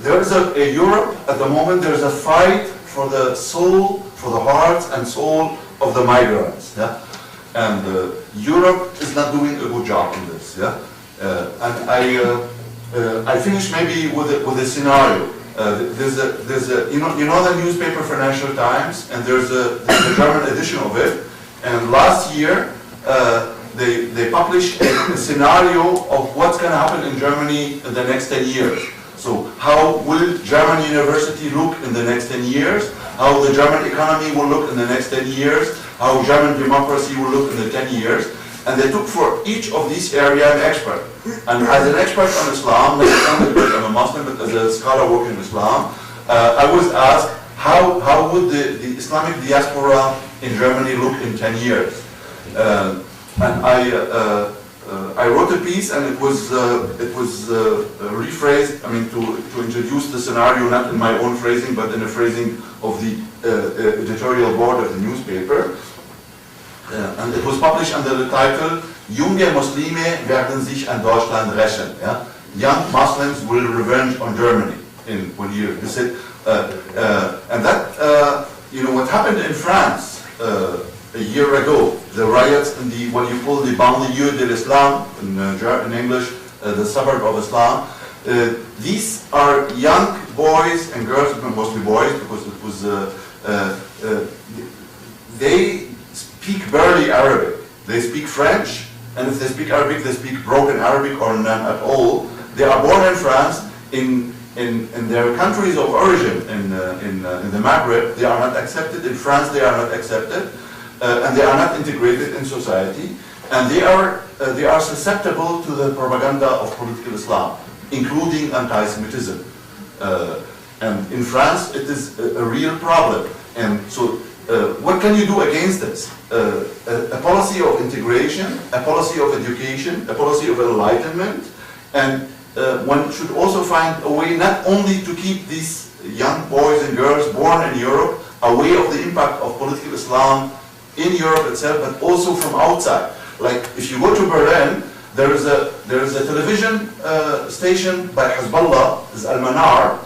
there is a Europe at the moment, there is a fight for the soul, for the hearts and soul of the migrants. Yeah? And Europe is not doing a good job in this. Yeah? And I finish maybe with a scenario. There's a you know the newspaper Financial Times, and there's a German edition of it. And last year they published a scenario of what's going to happen in Germany in the next 10 years. So how will German university look in the next 10 years? How the German economy will look in the next 10 years? How German democracy will look in the 10 years? and they took for each of these areas an expert. And as an expert on Islam, not only because I'm a Muslim, but as a scholar working in Islam, I was asked how would the Islamic diaspora in Germany look in 10 years. And I wrote a piece, and it was rephrased. I mean, to introduce the scenario not in my own phrasing, but in a phrasing of the editorial board of the newspaper. And it was published under the title "Junge Muslime werden sich an Deutschland rächen." Yeah? Young Muslims will revenge on Germany in 1 year. They said, and that what happened in France a year ago, the riots in the what you call the banlieue de l'Islam in English, the suburb of Islam. These are young boys and girls, mostly boys, because it was they speak barely Arabic. They speak French, and if they speak Arabic, they speak broken Arabic or none at all. They are born in France. In their countries of origin, in the Maghreb, they are not accepted. In France, they are not accepted, and they are not integrated in society. And they are susceptible to the propaganda of political Islam, including anti-Semitism. And in France, it is a real problem. And so, what can you do against this? A policy of integration, a policy of education, a policy of enlightenment, and one should also find a way not only to keep these young boys and girls born in Europe away of the impact of political Islam in Europe itself, but also from outside. Like if you go to Berlin, there is a television station by Hezbollah, is Al-Manar.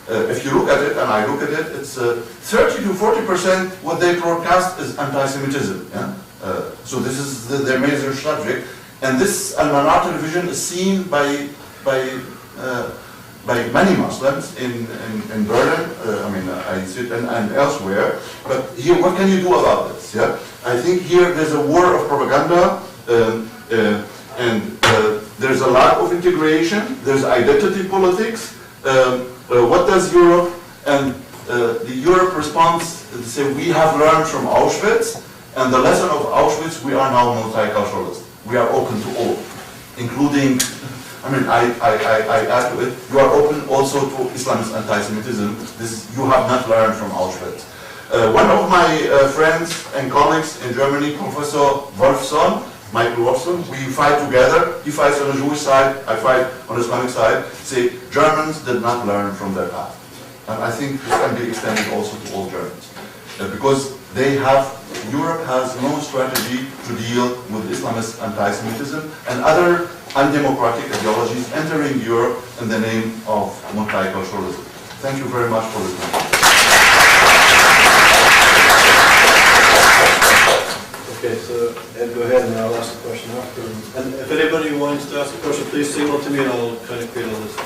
If you look at it, and I look at it, it's 30 to 40% what they broadcast is anti-Semitism. Yeah? So this is their major subject. And this Al-Manar television is seen by many Muslims in Berlin. I see it and elsewhere. But here, what can you do about this? Yeah, I think here there's a war of propaganda, and there's a lack of integration. There's identity politics. What does Europe and the Europe response? They say we have learned from Auschwitz, and the lesson of Auschwitz: we are now multiculturalists. We are open to all, including, I add to it, you are open also to Islamist anti-Semitism. This you have not learned from Auschwitz. One of my friends and colleagues in Germany, Professor Wolfson, Michael Wolfson, we fight together. He fights on the Jewish side, I fight on the Islamic side. Say, Germans did not learn from their past. And I think this can be extended also to all Germans. Because Europe has no strategy to deal with Islamist anti-Semitism and other undemocratic ideologies entering Europe in the name of multiculturalism. Thank you very much for listening. Okay, so Ed, go ahead and I'll ask the question after. And if anybody wants to ask a question, please signal to me and I'll kind of create a list.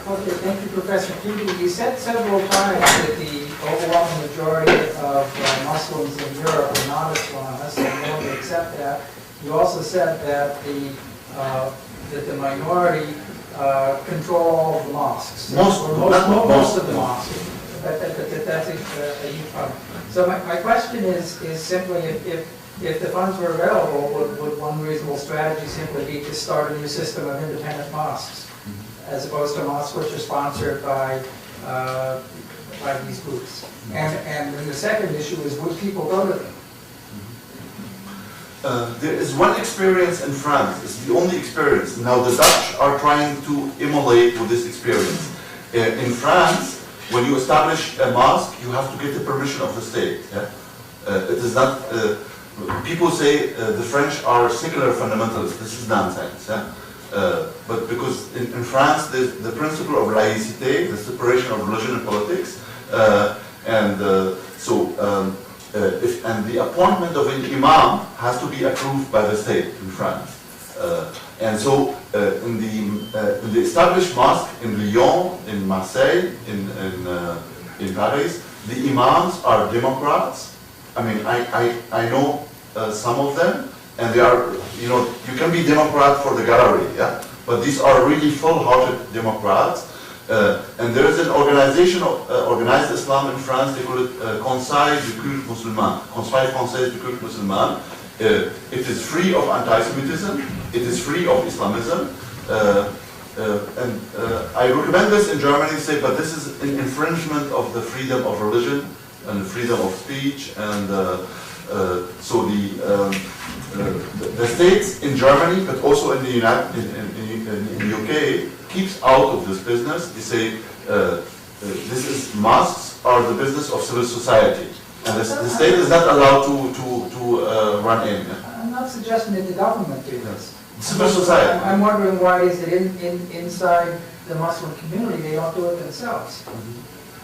Okay, thank you, Professor Tibi. You said several times that the overwhelming majority of Muslims in Europe are not Islamists, and we don't accept that. You also said that the minority control all of the mosques. Most of the mosques. That's a huge problem. So my question is simply if the funds were available, would one reasonable strategy simply be to start a new system of independent mosques, as opposed to mosques which are sponsored by these groups? And then the second issue is, would people go to them? There is one experience in France. It's the only experience. Now the Dutch are trying to emulate with this experience. In France, when you establish a mosque, you have to get the permission of the state. Yeah? It is not. People say the French are secular fundamentalists. This is nonsense. Yeah? But because in France, there's the principle of laïcité, the separation of religion and politics, and the appointment of an imam has to be approved by the state in France. In the established mosque in Lyon, in Marseille, in Paris, the imams are Democrats. I mean, I know some of them, and they are, you can be Democrat for the gallery, yeah? But these are really full-hearted Democrats. And there is an organization, organized Islam in France, they call it Conseil du culte musulman, Conseil français du culte musulman. It is free of anti-Semitism, it is free of Islamism, and I recommend this in Germany, say, but this is an infringement of the freedom of religion and the freedom of speech, and so the states in Germany, but also in the UK, keeps out of this business. They say mosques are the business of civil society, and the state is not allowed to run in. I'm not suggesting that the government do this. Civil society. I'm wondering why is it inside the Muslim community they don't do it themselves.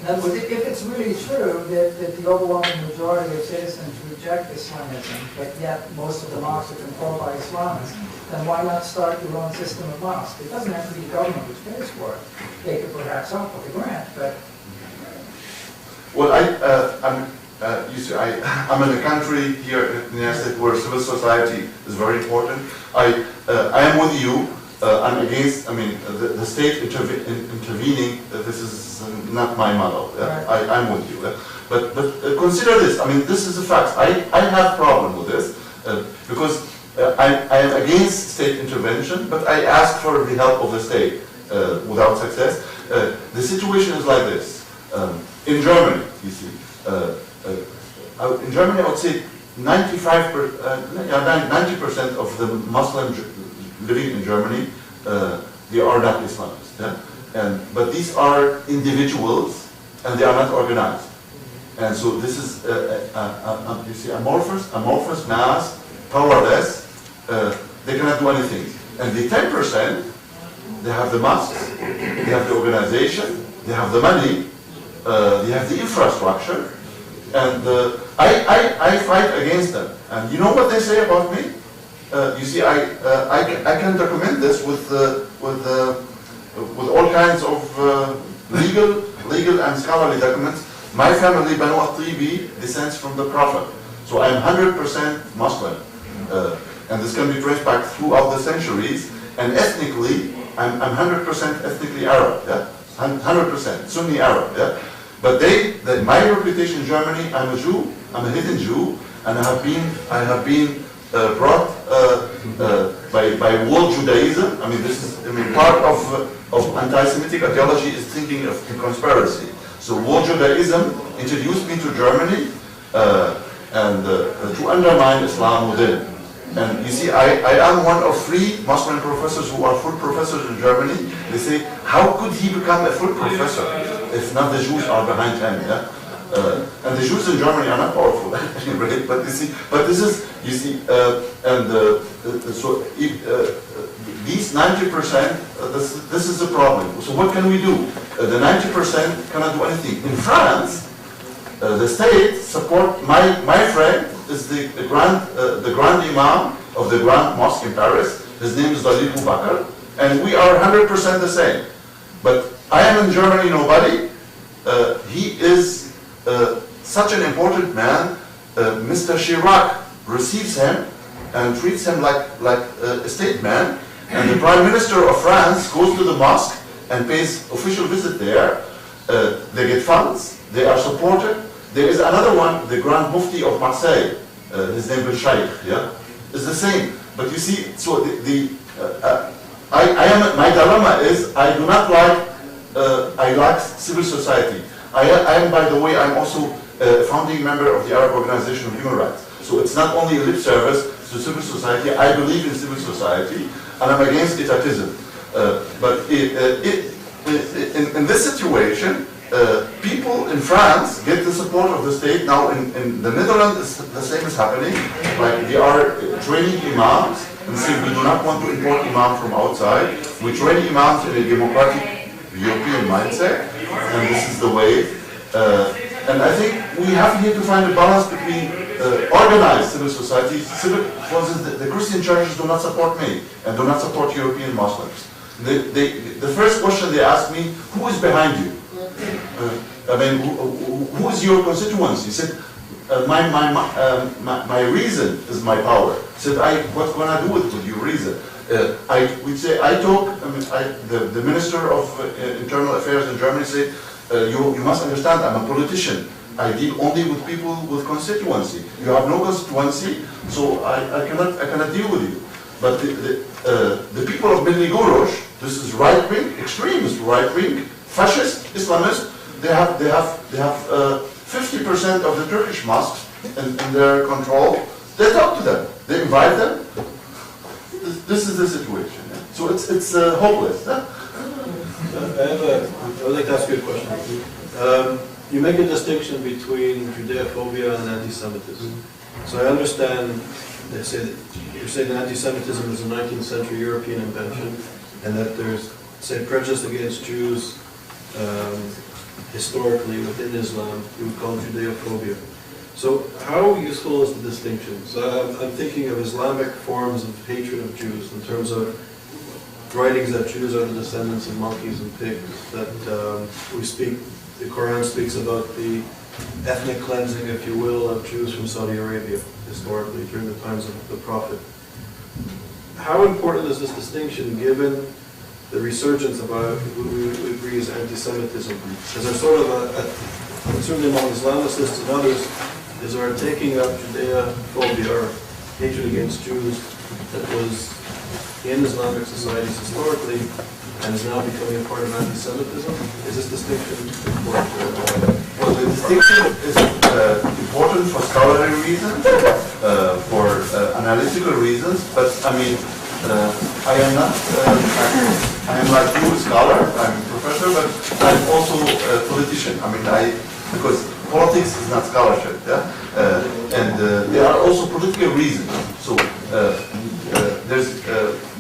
In other words, if it's really true that the overwhelming majority of citizens reject Islamism, but yet most of the mosques are controlled by Islamists, then why not start your own system of mosques? It doesn't have to be the government which pays for it. They could perhaps help with the grant, but... Well, I'm in a country here in the United States where civil society is very important. I am with you. I'm against, the state intervening, this is not my model. Right. I'm with you. But consider this, this is a fact. I have problem with this because I am against state intervention, but I ask for the help of the state without success. The situation is like this. In Germany, you see, in Germany I would say 90% of the Muslims living in Germany, they are not Islamists. Yeah? But these are individuals, and they are not organized. And so this is, you see, amorphous mass, powerless. They cannot do anything. And the 10%, they have the mosques, they have the organization, they have the money, they have the infrastructure, and I fight against them. And you know what they say about me? You see, I can document this with all kinds of legal and scholarly documents. My family, Bassam Tibi, descends from the Prophet, so I'm 100% Muslim, and this can be traced back throughout the centuries. And ethnically, I'm 100% ethnically Arab, yeah, 100% Sunni Arab, yeah. But my reputation in Germany, I'm a Jew, I'm a hidden Jew, and I have been brought by world Judaism. This is part of anti-Semitic ideology is thinking of conspiracy. So world Judaism introduced me to Germany and to undermine Islam within. And you see, I am one of 3 Muslim professors who are full professors in Germany. They say, how could he become a full professor if not the Jews are behind him? Yeah? And the Jews in Germany are not powerful, right? But you see, so these 90%, this is the problem. So what can we do? The 90% cannot do anything. In France, the state support my friend is the grand imam of the Grand Mosque in Paris. His name is Dalil Boubacar, and we are 100% the same. But I am in Germany nobody. He is such an important man. Mr. Chirac receives him and treats him like a state man. And the Prime Minister of France goes to the mosque and pays official visit there. They get funds. They are supported. There is another one, the Grand Mufti of Marseille. His name is Sheikh. Yeah, is the same. But you see, so my dilemma is I do not like. I like civil society. I am, by the way, I'm also a founding member of the Arab Organization of Human Rights. So it's not only a lip service to civil society. I believe in civil society, and I'm against etatism. But in this situation, people in France get the support of the state. Now in the Netherlands, the same is happening. Like they are training imams and saying we do not want to import imams from outside. We train imams in a democratic European mindset, and this is the way. And I think we have here to find a balance between organized civil society. For instance, the Christian churches do not support me and do not support European Muslims. The first question they ask me, who is behind you? Who is your constituency? He said, my reason is my power. He said, what can I do with your reason? I would say, the Minister of Internal Affairs in Germany said, you must understand, I'm a politician. I deal only with people with constituency. You have no constituency, so I cannot deal with you. But the people of Milli-Gorosh, this is right-wing, extremist right-wing, fascist, Islamist, they have 50% of the Turkish mosques in their control. They talk to them, they invite them. This is the situation. Yeah? So it's hopeless. Yeah? I would like to ask you a question. You make a distinction between Judeophobia and anti-Semitism. So I understand you're saying that anti-Semitism is a 19th century European invention, and that there's, say, prejudice against Jews historically within Islam. You would call Judeophobia. So how useful is the distinction? So I'm thinking of Islamic forms of hatred of Jews in terms of writings that Jews are the descendants of monkeys and pigs, that the Quran speaks about the ethnic cleansing, if you will, of Jews from Saudi Arabia historically during the times of the Prophet. How important is this distinction given the resurgence of who we agree is anti-Semitism? Is there sort of certainly among Islamicists and others, is there a taking up Judeophobia or hatred against Jews that was in Islamic societies historically and is now becoming a part of anti-Semitism? Is this distinction important? Well, the distinction is important for scholarly reasons, for analytical reasons, but I mean, I am not, I am like you, a scholar, I'm a professor, but I'm also a politician. I mean, because politics is not scholarship, yeah? And there are also political reasons. So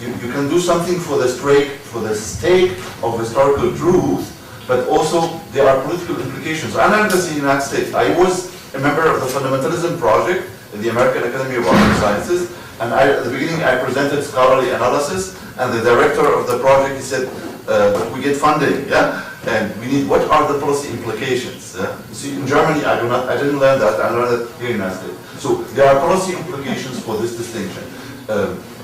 you can do something for the sake of historical truth, but also there are political implications. I'm not just in the United States. I was a member of the Fundamentalism Project at the American Academy of Arts and Sciences, and at the beginning I presented scholarly analysis, and the director of the project, he said, but we get funding, yeah? And we need, what are the policy implications? See, in Germany, I didn't learn that, I learned it here in the United States. So there are policy implications for this distinction.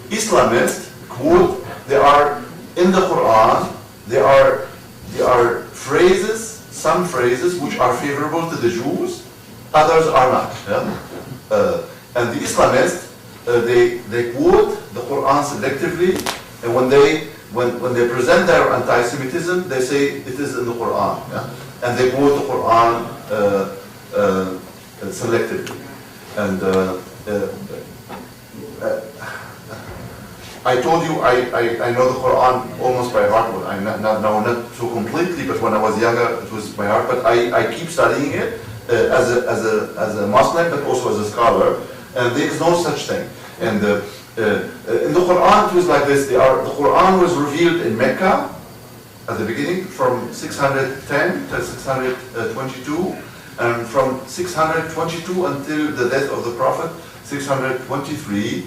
Islamists, quote, there are, in the Quran, there are phrases, some phrases which are favorable to the Jews, others are not. Yeah? And the Islamists, they quote the Quran selectively, and when they present their anti-Semitism, they say it is in the Quran, yeah? And they quote the Quran selectively. And I told you I know the Quran almost by heart. Well, I'm not so completely, but when I was younger, it was by heart. But I keep studying it as a Muslim, but also as a scholar. And there is no such thing. And in the Quran, it was like this. The Quran was revealed in Mecca at the beginning, from 610 to 622, and from 622 until the death of the Prophet, 623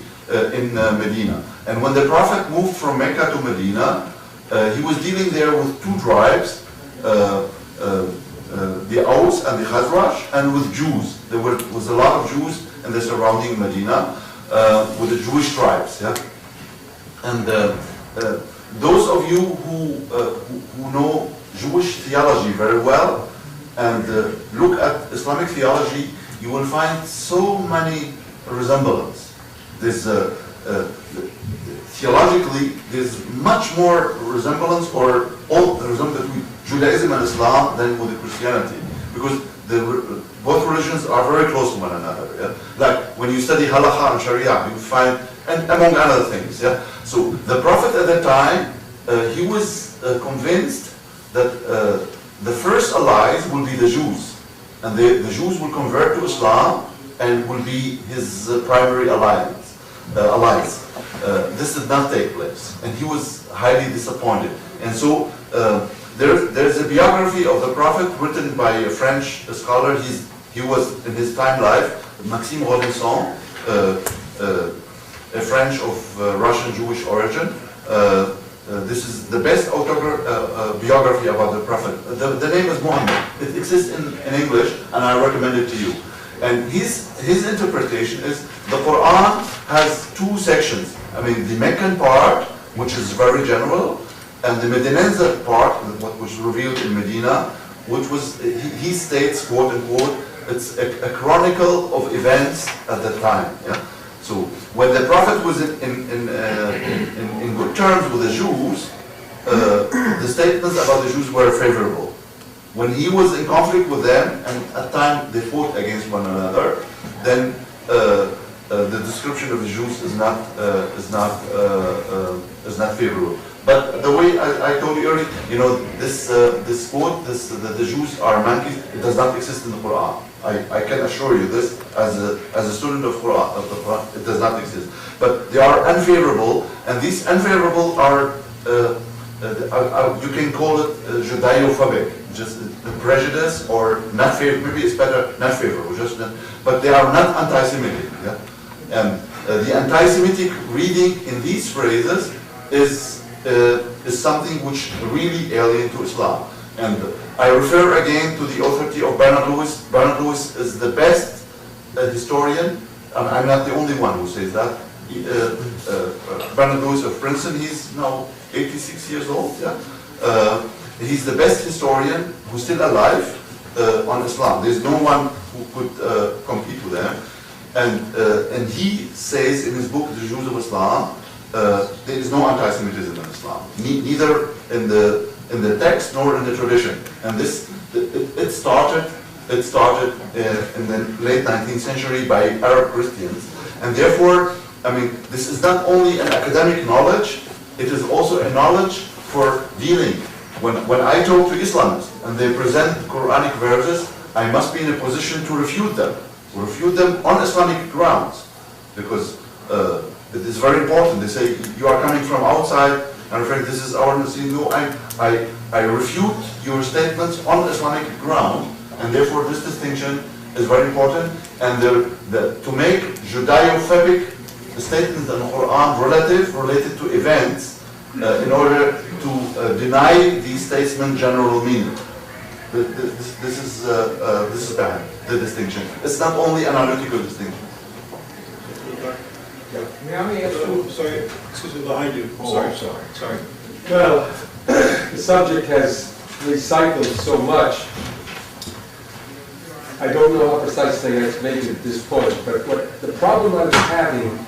in Medina. And when the Prophet moved from Mecca to Medina, he was dealing there with two tribes, the Aus and the Khazraj, and with Jews. There was a lot of Jews in the surrounding Medina, with the Jewish tribes. Yeah? And those of you who know Jewish theology very well and look at Islamic theology, you will find so many resemblances. Theologically, there's much more resemblance, or all the resemblance between Judaism and Islam than with Christianity, because both religions are very close to one another. Yeah? Like when you study halakha and sharia, you find, and among other things. Yeah? So the Prophet at that time, he was convinced that the first allies will be the Jews, and the Jews will convert to Islam and will be his primary allies. This did not take place, and he was highly disappointed. And so there's a biography of the Prophet written by a French scholar. He was in his time life, Maxime Robinson, a French of Russian Jewish origin. This is the best biography about the Prophet. The name is Muhammad. It exists in English, and I recommend it to you. And his interpretation is the Quran has two sections, I mean, the Meccan part, which is very general, and the Medinense part, what was revealed in Medina, which was, he states, quote unquote, it's a chronicle of events at that time. Yeah? So when the Prophet was in good terms with the Jews, the statements about the Jews were favorable. When he was in conflict with them, and at times they fought against one another, then the description of the Jews is not favorable. But the way I told you earlier, you know, this quote, that the Jews are monkeys, it does not exist in the Quran. I can assure you this as a student of the Quran, it does not exist. But they are unfavorable, and these unfavorable are you can call it Judeo-phobic, just the prejudice, or not favorable. Maybe it's better not favorable, just not, but they are not anti-Semitic. Yeah? And the anti-Semitic reading in these phrases is something which really alien to Islam. And I refer again to the authority of Bernard Lewis. Bernard Lewis is the best historian. I'm not the only one who says that. Bernard Lewis of Princeton, he's now 86 years old. Yeah? He's the best historian who's still alive on Islam. There's no one who could compete with him. And he says in his book, The Jews of Islam, there is no anti-Semitism in Islam, neither in the text nor in the tradition. And this, it started in the late 19th century by Arab Christians. And therefore, I mean, this is not only an academic knowledge, it is also a knowledge for dealing. When I talk to Islamists and they present Quranic verses, I must be in a position to refute them on Islamic grounds, because it is very important. They say, you are coming from outside, and referring, this is our Muslim. No, I refute your statements on Islamic ground, and therefore this distinction is very important. And to make Judeo-phobic statements in the Quran related to events, in order to deny these statements general meaning. This is bad, the distinction. It's not only analytical distinction. May I ask you? Sorry, excuse me, behind you. Sorry. Well, the subject has recycled so much. I don't know how precisely I to make it at this point, but what the problem I was having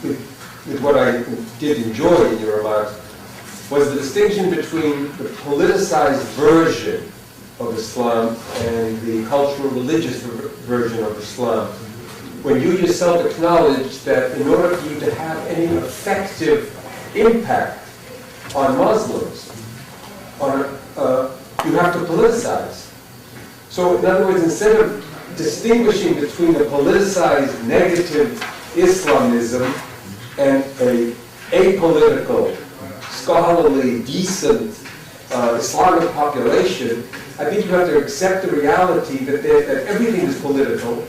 with what I did enjoy in your remarks was the distinction between the politicized version of Islam and the cultural religious version of Islam. When you yourself acknowledge that in order for you to have any effective impact on Muslims, you have to politicize. So in other words, instead of distinguishing between the politicized negative Islamism and a apolitical, scholarly, decent Islamic population, I think you have to accept the reality that everything is political,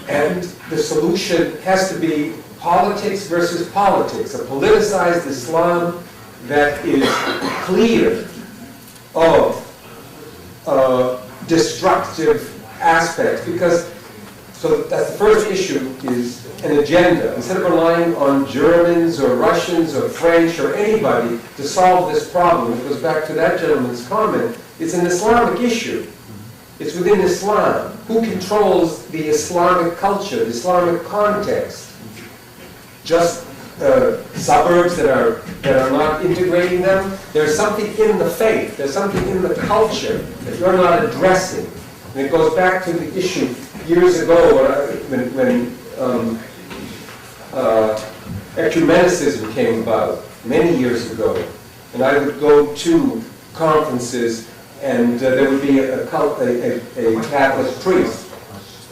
and the solution has to be politics versus politics, a politicized Islam that is clear of destructive aspects. Because, so that's the first issue, is an agenda. Instead of relying on Germans or Russians or French or anybody to solve this problem, it goes back to that gentleman's comment, it's an Islamic issue. It's within Islam. Who controls the Islamic culture, the Islamic context? Just suburbs that are not integrating them? There's something in the faith, there's something in the culture that you're not addressing. And it goes back to the issue years ago when ecumenicism came about, many years ago. And I would go to conferences, and there would be a Catholic priest.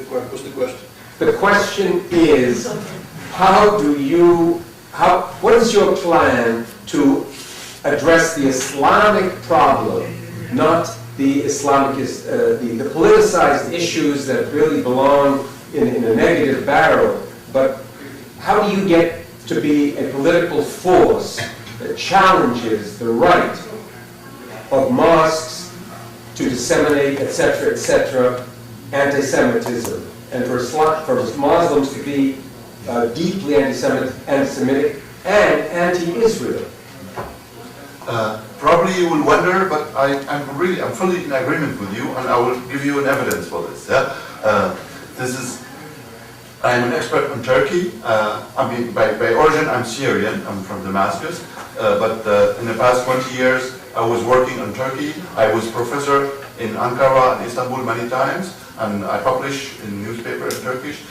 What's the question? The question is, what is your plan to address the Islamic problem, not the the politicized issues that really belong in a negative barrel, but how do you get to be a political force that challenges the right of mosques to disseminate, etc., anti-Semitism, and for Muslims to be deeply anti-Semitic and anti-Israel? Probably you will wonder, but I'm fully in agreement with you, and I will give you an evidence for this. Yeah? I'm an expert on Turkey. I mean, by origin, I'm Syrian. I'm from Damascus. But in the past 20 years, I was working on Turkey. I was professor in Ankara and Istanbul many times, and I publish in newspaper in Turkish.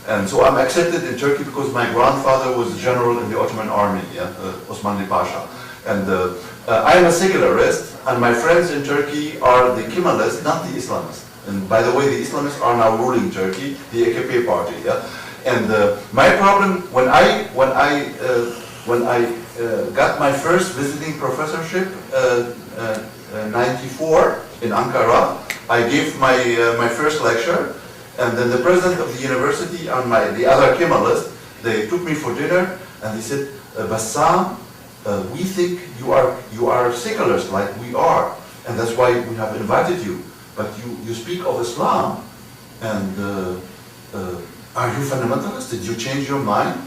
And so I'm accepted in Turkey because my grandfather was a general in the Ottoman army, Osmanli Pasha. And I am a secularist, and my friends in Turkey are the Kemalists, not the Islamists. And by the way, the Islamists are now ruling Turkey, the AKP party. Yeah? And my problem, when I got my first visiting professorship, 94 in Ankara, I gave my first lecture, and then the president of the university and the other Kemalists, they took me for dinner, and they said, Bassam, we think you are seculars like we are, and that's why we have invited you. But you speak of Islam, and are you fundamentalist? Did you change your mind?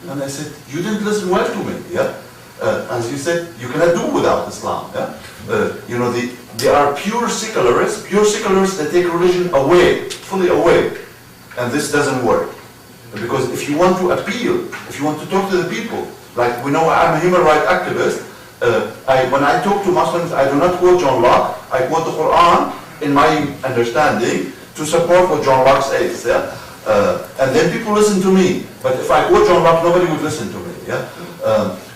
And I said, you didn't listen well to me. Yeah, as you said, you cannot do without Islam. Yeah, you know, they are pure secularists. Pure secularists that take religion away, fully away, and this doesn't work. Because if you want to appeal, if you want to talk to the people, like we know, I'm a human rights activist. When I talk to Muslims, I do not quote John Locke. I quote the Quran, in my understanding, to support what John Locke says. Yeah? And then people listen to me. But if I quote John Locke, nobody would listen to me. Yeah?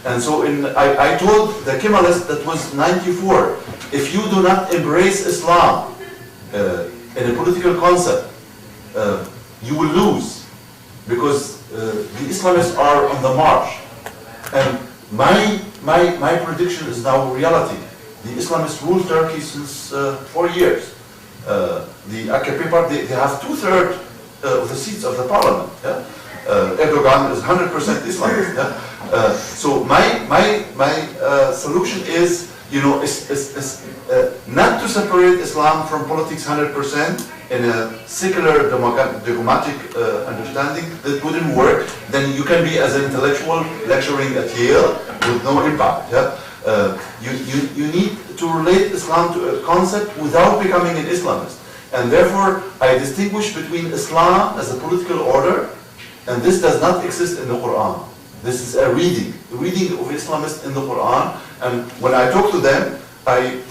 And so I told the Kemalists, that was 94, if you do not embrace Islam in a political concept, you will lose. Because the Islamists are on the march. And my prediction is now reality. The Islamists rule Turkey since 4 years. The AKP party, they have 2/3 of the seats of the parliament. Yeah? Erdogan is 100% Islamist. Yeah? So my solution is, you know, is not to separate Islam from politics 100% in a secular dogmatic understanding. That wouldn't work. Then you can be as an intellectual lecturing at Yale with no impact. Yeah? You need to relate Islam to a concept without becoming an Islamist. And therefore, I distinguish between Islam as a political order, and this does not exist in the Quran. This is a reading of Islamists in the Quran. And when I talk to them,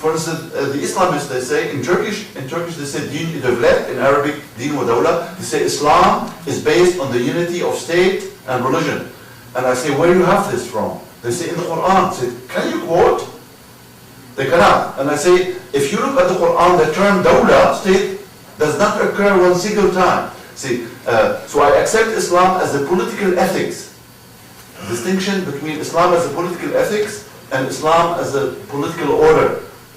for instance, the Islamists, they say, in Turkish they say Din Devlet, in Arabic Din wa Dawla, they say Islam is based on the unity of state and religion. And I say, where do you have this from? They say, in the Quran. I say, can you quote? They cannot. And I say, if you look at the Quran, the term Dawla, state, does not occur one single time. See, so I accept Islam as a political ethics. Distinction between Islam as a political ethics and Islam as a political order.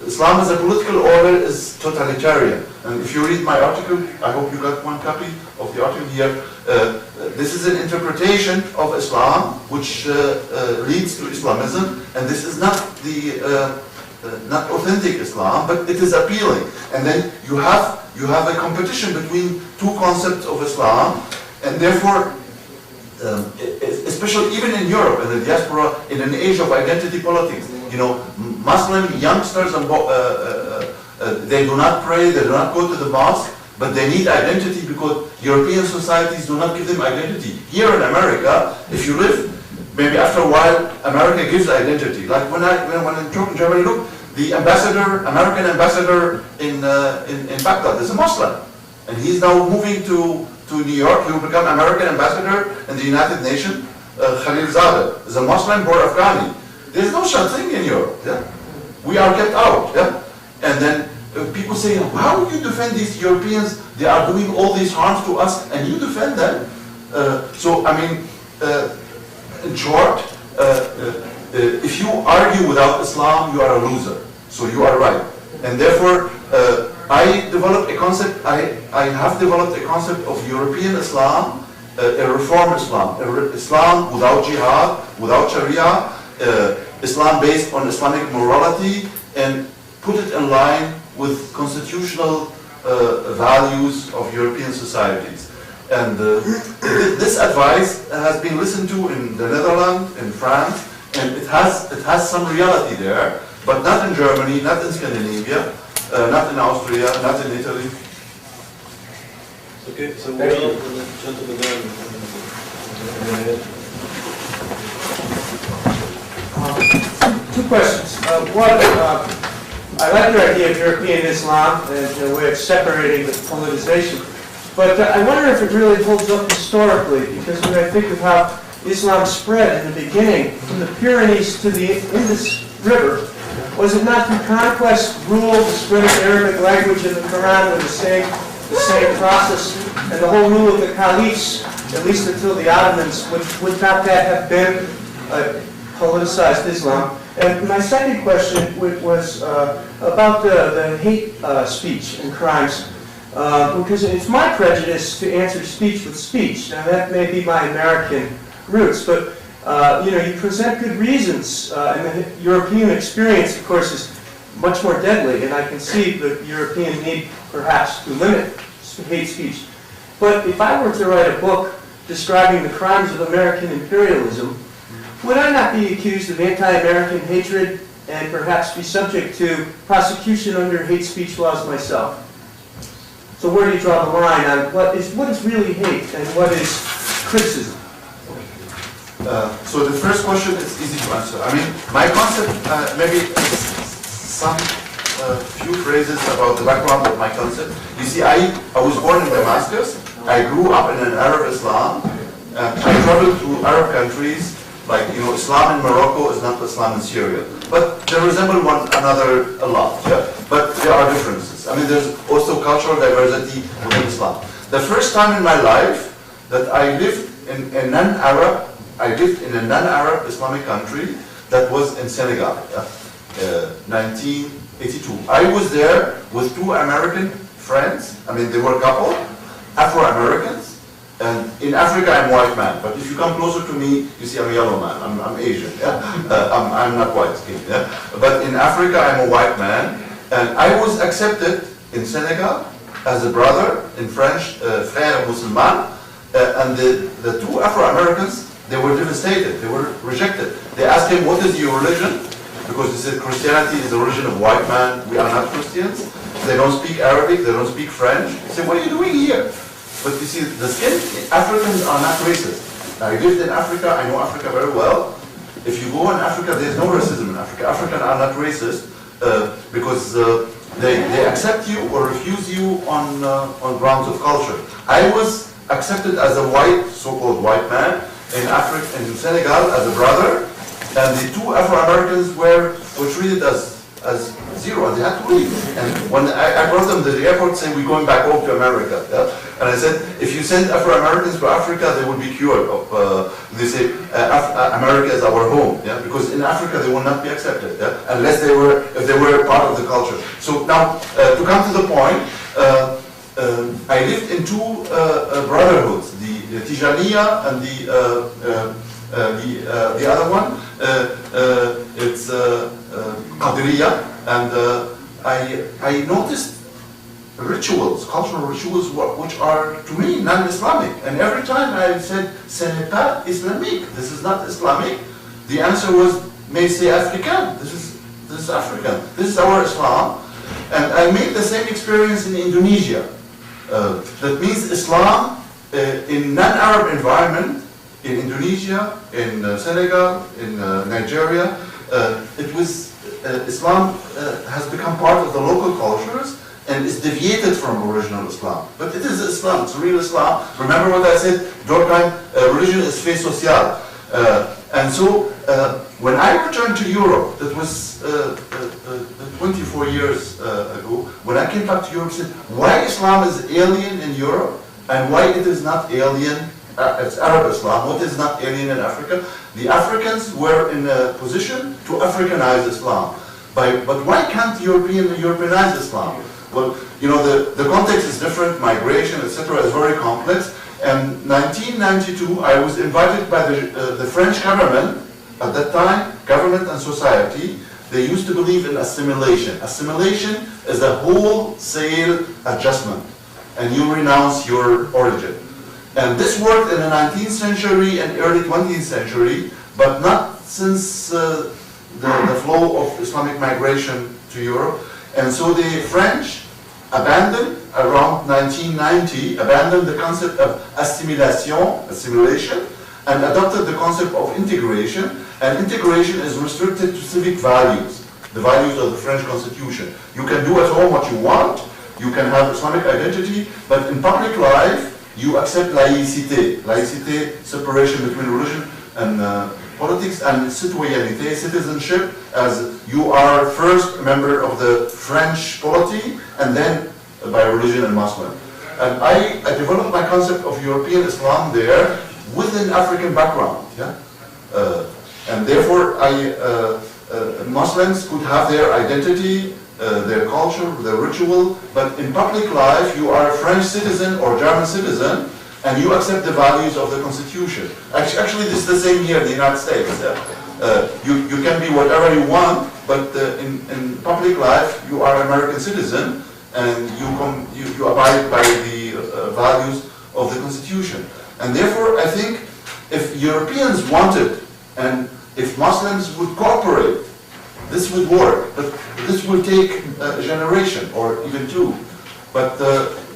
Islam as a political order is totalitarian. And if you read my article, I hope you got one copy of the article here, this is an interpretation of Islam which leads to Islamism, and this is not the not authentic Islam, but it is appealing. And then you have a competition between two concepts of Islam, and therefore, especially even in Europe, in the diaspora, in an age of identity politics, you know, Muslim youngsters, they do not pray, they do not go to the mosque, but they need identity because European societies do not give them identity. Here in America, if you live, maybe after a while, America gives identity. Like when I'm talking in Germany, look, the ambassador, American ambassador in Baghdad is a Muslim, and he's now moving to New York. He will become American ambassador in the United Nations. Khalil Zadeh is a Muslim born Afghani. There's no such thing in Europe. Yeah? We are kept out. Yeah? And then people say, how do you defend these Europeans? They are doing all these harms to us, and you defend them. So, I mean, in short, if you argue without Islam, you are a loser. So you are right. And therefore, I developed a concept, I have developed a concept of European Islam, a reform Islam. Islam without jihad, without Sharia, Islam based on Islamic morality, and put it in line with constitutional values of European societies. And this advice has been listened to in the Netherlands, in France, and it has some reality there, but not in Germany, not in Scandinavia, not in Austria, not in Italy. Okay, so Thank well, you. the gentleman there. Two questions. One, I like your idea of European Islam and the way of separating the politicization, but I wonder if it really holds up historically, because when I think of how Islam spread in the beginning, from the Pyrenees to the Indus River, was it not through conquest, rule, the spread of the Arabic language and the Quran were the same process, and the whole rule of the caliphs, at least until the Ottomans, would not that have been politicized Islam? And my second question was about the hate speech and crimes, because it's my prejudice to answer speech with speech. Now that may be my American roots, but you present good reasons, and the European experience, of course, is much more deadly, and I can see the European need, perhaps, to limit hate speech. But if I were to write a book describing the crimes of American imperialism, would I not be accused of anti-American hatred and perhaps be subject to prosecution under hate speech laws myself? So where do you draw the line on what is really hate and what is criticism? So the first question is easy to answer. I mean, my concept, maybe some few phrases about the background of my concept. You see, I was born in Damascus. I grew up in an Arab Islam. I traveled to Arab countries, like, Islam in Morocco is not Islam in Syria. But they resemble one another a lot, yeah? But there are differences. I mean, there's also cultural diversity within Islam. The first time in my life that I lived in a non-Arab, Islamic country, that was in Senegal, 1982. I was there with two American friends. I mean, they were a couple, Afro-Americans. And in Africa, I'm white man. But if you come closer to me, you see I'm a yellow man. I'm Asian. Yeah? I'm not white skinned. Yeah? But in Africa, I'm a white man. And I was accepted in Senegal as a brother, in French, frère musulman. And the two Afro-Americans, they were devastated. They were rejected. They asked him, what is your religion? Because they said Christianity is the religion of white man. We are not Christians. They don't speak Arabic. They don't speak French. He said, what are you doing here? But you see, the skin, Africans are not racist. I lived in Africa, I know Africa very well. If you go in Africa, there's no racism in Africa. Africans are not racist because they accept you or refuse you on grounds of culture. I was accepted as a white, so-called white man in Africa, in Senegal, as a brother, and the two Afro-Americans were treated as zero, and they had to leave. And when I brought them to the airport, saying we're going back home to America, yeah? And I said, if you send Afro-Americans to Africa, they will be cured of, they say, America is our home, yeah? Because in Africa they will not be accepted, yeah? Unless if they were part of the culture. So now, to come to the point, I lived in two brotherhoods, the Tijaniya and the other one, it's Qadriya, and I noticed rituals, cultural rituals, which are to me non-Islamic. And every time I said, "Ce n'est pas islamique," this is not Islamic, the answer was, "Mais c'est africain." This is African. This is our Islam. And I made the same experience in Indonesia. That means Islam in non-Arab environment, in Indonesia, in Senegal, in Nigeria, Islam has become part of the local cultures and is deviated from original Islam. But it is Islam, it's real Islam. Remember what I said, Durkheim, religion is fait social. And so, when I returned to Europe, that was 24 years ago, when I came back to Europe, I said, why Islam is alien in Europe, and why it is not alien, it's Arab Islam, what is not alien in Africa? The Africans were in a position to Africanize Islam. But why can't Europeanize Islam? Well, the context is different, migration, etc. is very complex. And 1992, I was invited by the French government, at that time, government and society, they used to believe in assimilation. Assimilation is a wholesale adjustment, and you renounce your origin. And this worked in the 19th century and early 20th century, but not since the flow of Islamic migration to Europe. And so the French abandoned, around 1990, abandoned the concept of assimilation, and adopted the concept of integration. And integration is restricted to civic values, the values of the French Constitution. You can do at home what you want, you can have Islamic identity, but in public life, you accept laïcité. Laïcité, separation between religion and politics, and citoyenneté, citizenship, as you are first a member of the French polity, and then by religion and Muslim. And I developed my concept of European Islam there with an African background. Yeah? And therefore, Muslims could have their identity, their culture, their ritual, but in public life, you are a French citizen or German citizen, and you accept the values of the Constitution. Actually, this is the same here in the United States. You can be whatever you want, but in public life, you are an American citizen, and you abide by the values of the Constitution. And therefore, I think if Europeans wanted, and if Muslims would cooperate, this would work, but this will take a generation or even two. But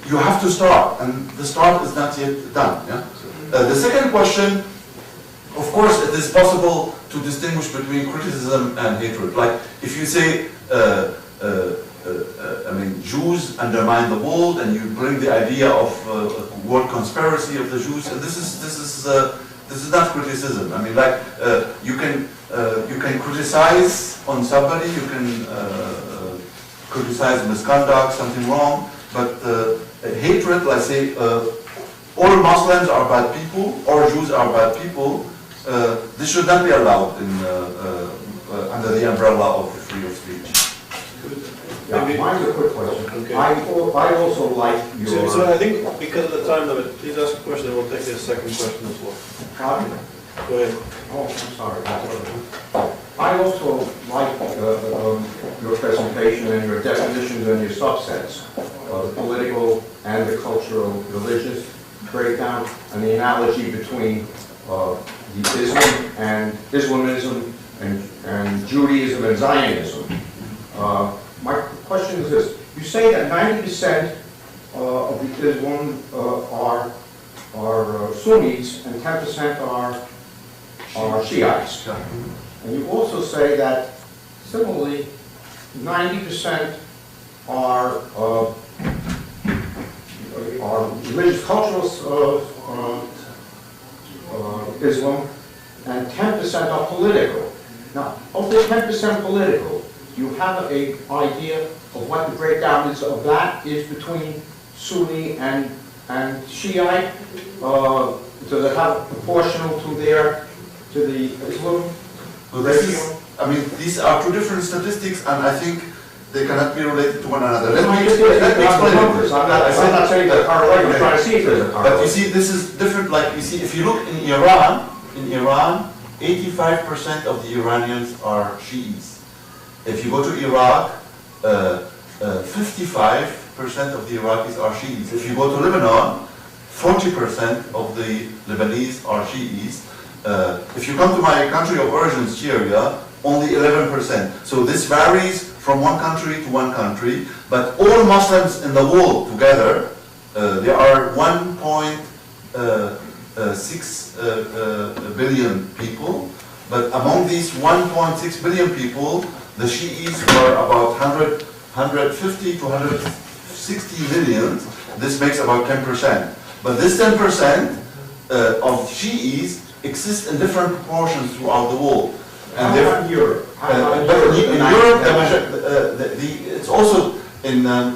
you have to start, and the start is not yet done. Yeah? The second question, of course, it is possible to distinguish between criticism and hatred. Like if you say, Jews undermine the world, and you bring the idea of world conspiracy of the Jews, and this is not criticism. I mean, like you can criticize on somebody, you can criticize misconduct, something wrong, but hatred, let's say, all Muslims are bad people, all Jews are bad people. This should not be allowed under the umbrella of freedom of speech. Yeah, mine's a quick question. Okay. I also like your... So I think because of the time limit, please ask a question and we'll take a second question as well. Go ahead. Oh, I'm sorry. I also like your presentation and your definitions and your subsets, the political and the cultural, religious breakdown, and the analogy between the Islam and Islamism and Judaism and Zionism. My question is this: you say that 90% of the Islam are Sunnis and 10% are Shiites. And you also say that similarly 90% are religious cultural Islam and 10% are political. Now, of the 10% political, do you have an idea of what the breakdown is of that is between Sunni and Shiite? Does it have proportional to the Islam? Well, these are two different statistics, and I think they cannot be related to one another. Let me explain it. I'm not saying that I'm trying to see if there's a correlation. But you see, this is different. Like you see, if you look in Iran, 85% of the Iranians are Shiites. If you go to Iraq, 55% of the Iraqis are Shiites. If you go to Lebanon, 40% of the Lebanese are Shiites. If you come to my country of origin, Syria, only 11%. So this varies from one country to one country, but all Muslims in the world together, there are 1.6 billion people, but among these 1.6 billion people, the Shiites are about 150 to 160 million. This makes about 10%. But this 10% of Shiites exist in different proportions throughout the world. And how about Europe? in Europe, it's also in there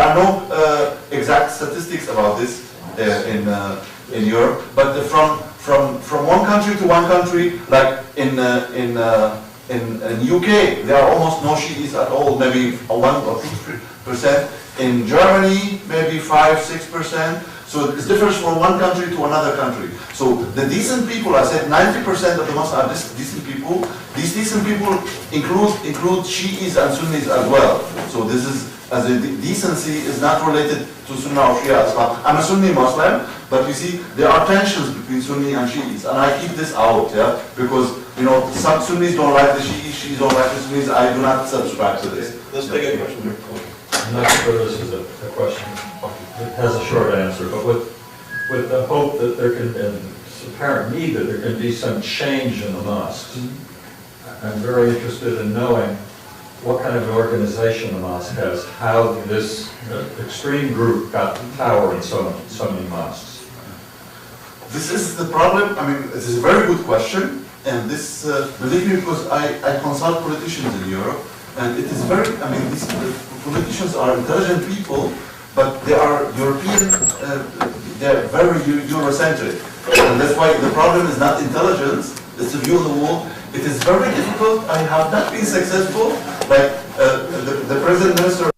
are no exact statistics about this in Europe. But from one country to one country, like in UK, there are almost no Shiites at all, maybe 1 or 2%. In Germany, maybe 5-6%. So it differs from one country to another country. So the decent people, I said 90% of the Muslims are decent people. These decent people include Shiites and Sunnis as well. So this is as a decency is not related to Sunnah or Shia Islam. I'm a Sunni Muslim, but you see, there are tensions between Sunni and Shiis, and I keep this out, yeah, because, you know, some Sunnis don't like the Shiis, Shiis don't like the Sunnis. I do not subscribe to this. Let's take a question here. I'm not sure this is a question that has a short answer, but with the hope that there can, and it's apparent need that there can be some change in the mosques. I'm very interested in knowing what kind of organization the mosque has, how this extreme group got power in so many mosques. This is the problem. I mean, this is a very good question, and this, believe me, because I consult politicians in Europe, and it is very, I mean, these politicians are intelligent people, but they are European, they're very Eurocentric. And that's why the problem is not intelligence, it's a view of the world. It is very difficult. I have not been successful, like the President Minister